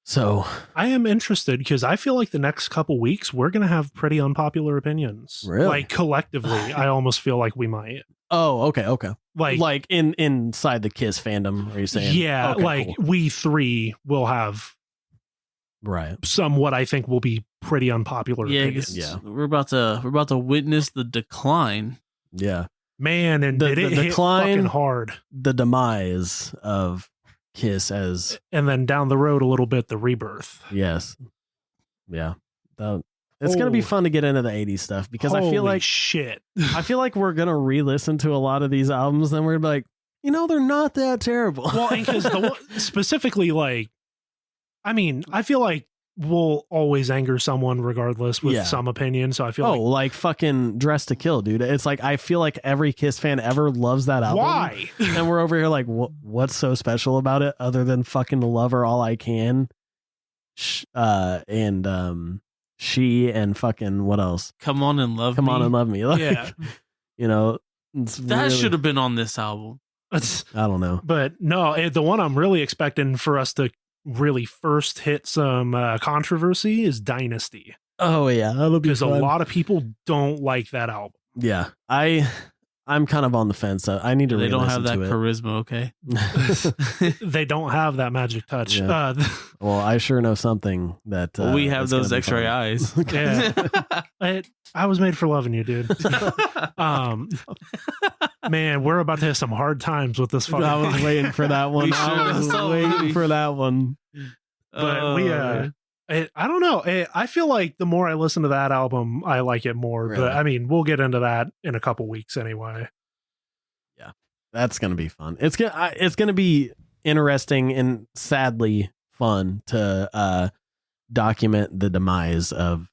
So I am interested because I feel like the next couple weeks we're gonna have pretty unpopular opinions. Really? Like collectively, I almost feel like we might. Oh, okay. Like inside the Kiss fandom, are you saying? Yeah, okay, like cool. we three will have some what I think will be pretty unpopular opinions. Yeah, we're about to witness the decline. Yeah, man, and the it decline, hit fucking hard. The demise of Kiss as, and then down the road a little bit, the rebirth. Yes, yeah, it's gonna be fun to get into the 80s stuff, because I feel like shit. I feel like we're gonna re-listen to a lot of these albums, and we're gonna be like, you know, they're not that terrible. Well, and because specifically, like, I mean, I feel like we'll always anger someone regardless with some opinion. So I feel like fucking Dress to Kill, dude. It's like I feel like every Kiss fan ever loves that album. Why? And we're over here like, what's so special about it other than fucking Love Her All I Can, and She, and fucking what else? Come On and Love Come On and Love Me. Like, yeah, you know, that should have been on this album. I don't know, but no, the one I'm really expecting for us to really first hit some controversy is Dynasty. Oh yeah, that'll be because a fun. lot of people don't like that album. Yeah, I'm kind of on the fence. I need to. They don't have that it. charisma, okay? They don't have that magic touch. Yeah. Well, I sure know something that we have those X-ray eyes. Yeah, I was made for loving you, dude. Man, we're about to have some hard times with this. I was waiting for that one. I was waiting for that one. But I don't know. I feel like the more I listen to that album, I like it more. Really? But I mean, we'll get into that in a couple weeks anyway. Yeah, that's gonna be fun. It's gonna be interesting and sadly fun to document the demise of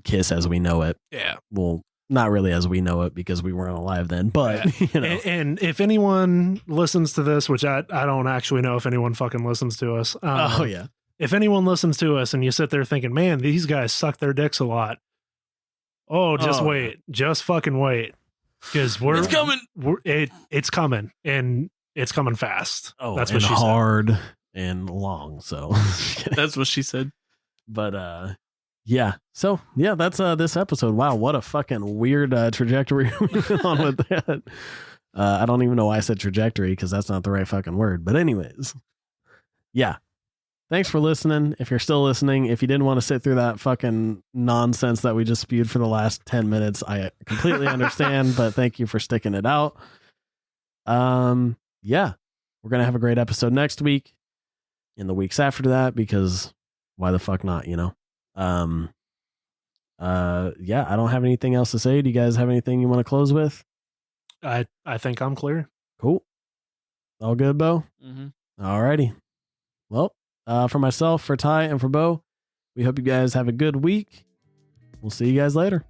Kiss as we know it. Yeah. Well, not really as we know it because we weren't alive then. But you know. And if anyone listens to this, which I don't actually know if anyone fucking listens to us. Oh yeah. If anyone listens to us and you sit there thinking, man, these guys suck their dicks a lot. Oh, just wait. Just fucking wait. Because it's coming. It's coming. And it's coming fast. Oh, that's what she hard said. And long. So that's what she said. But yeah. So yeah, that's this episode. Wow, what a fucking weird trajectory we went on with that. I don't even know why I said trajectory, because that's not the right fucking word. But anyways. Yeah. Thanks for listening. If you're still listening, if you didn't want to sit through that fucking nonsense that we just spewed for the last 10 minutes, I completely understand, but thank you for sticking it out. Yeah, we're going to have a great episode next week, in the weeks after that, because why the fuck not, you know? yeah, I don't have anything else to say. Do you guys have anything you want to close with? I think I'm clear. Cool. All good, Bo? Mm-hmm. All righty. Well, for myself, for Ty, and for Bo, we hope you guys have a good week. We'll see you guys later.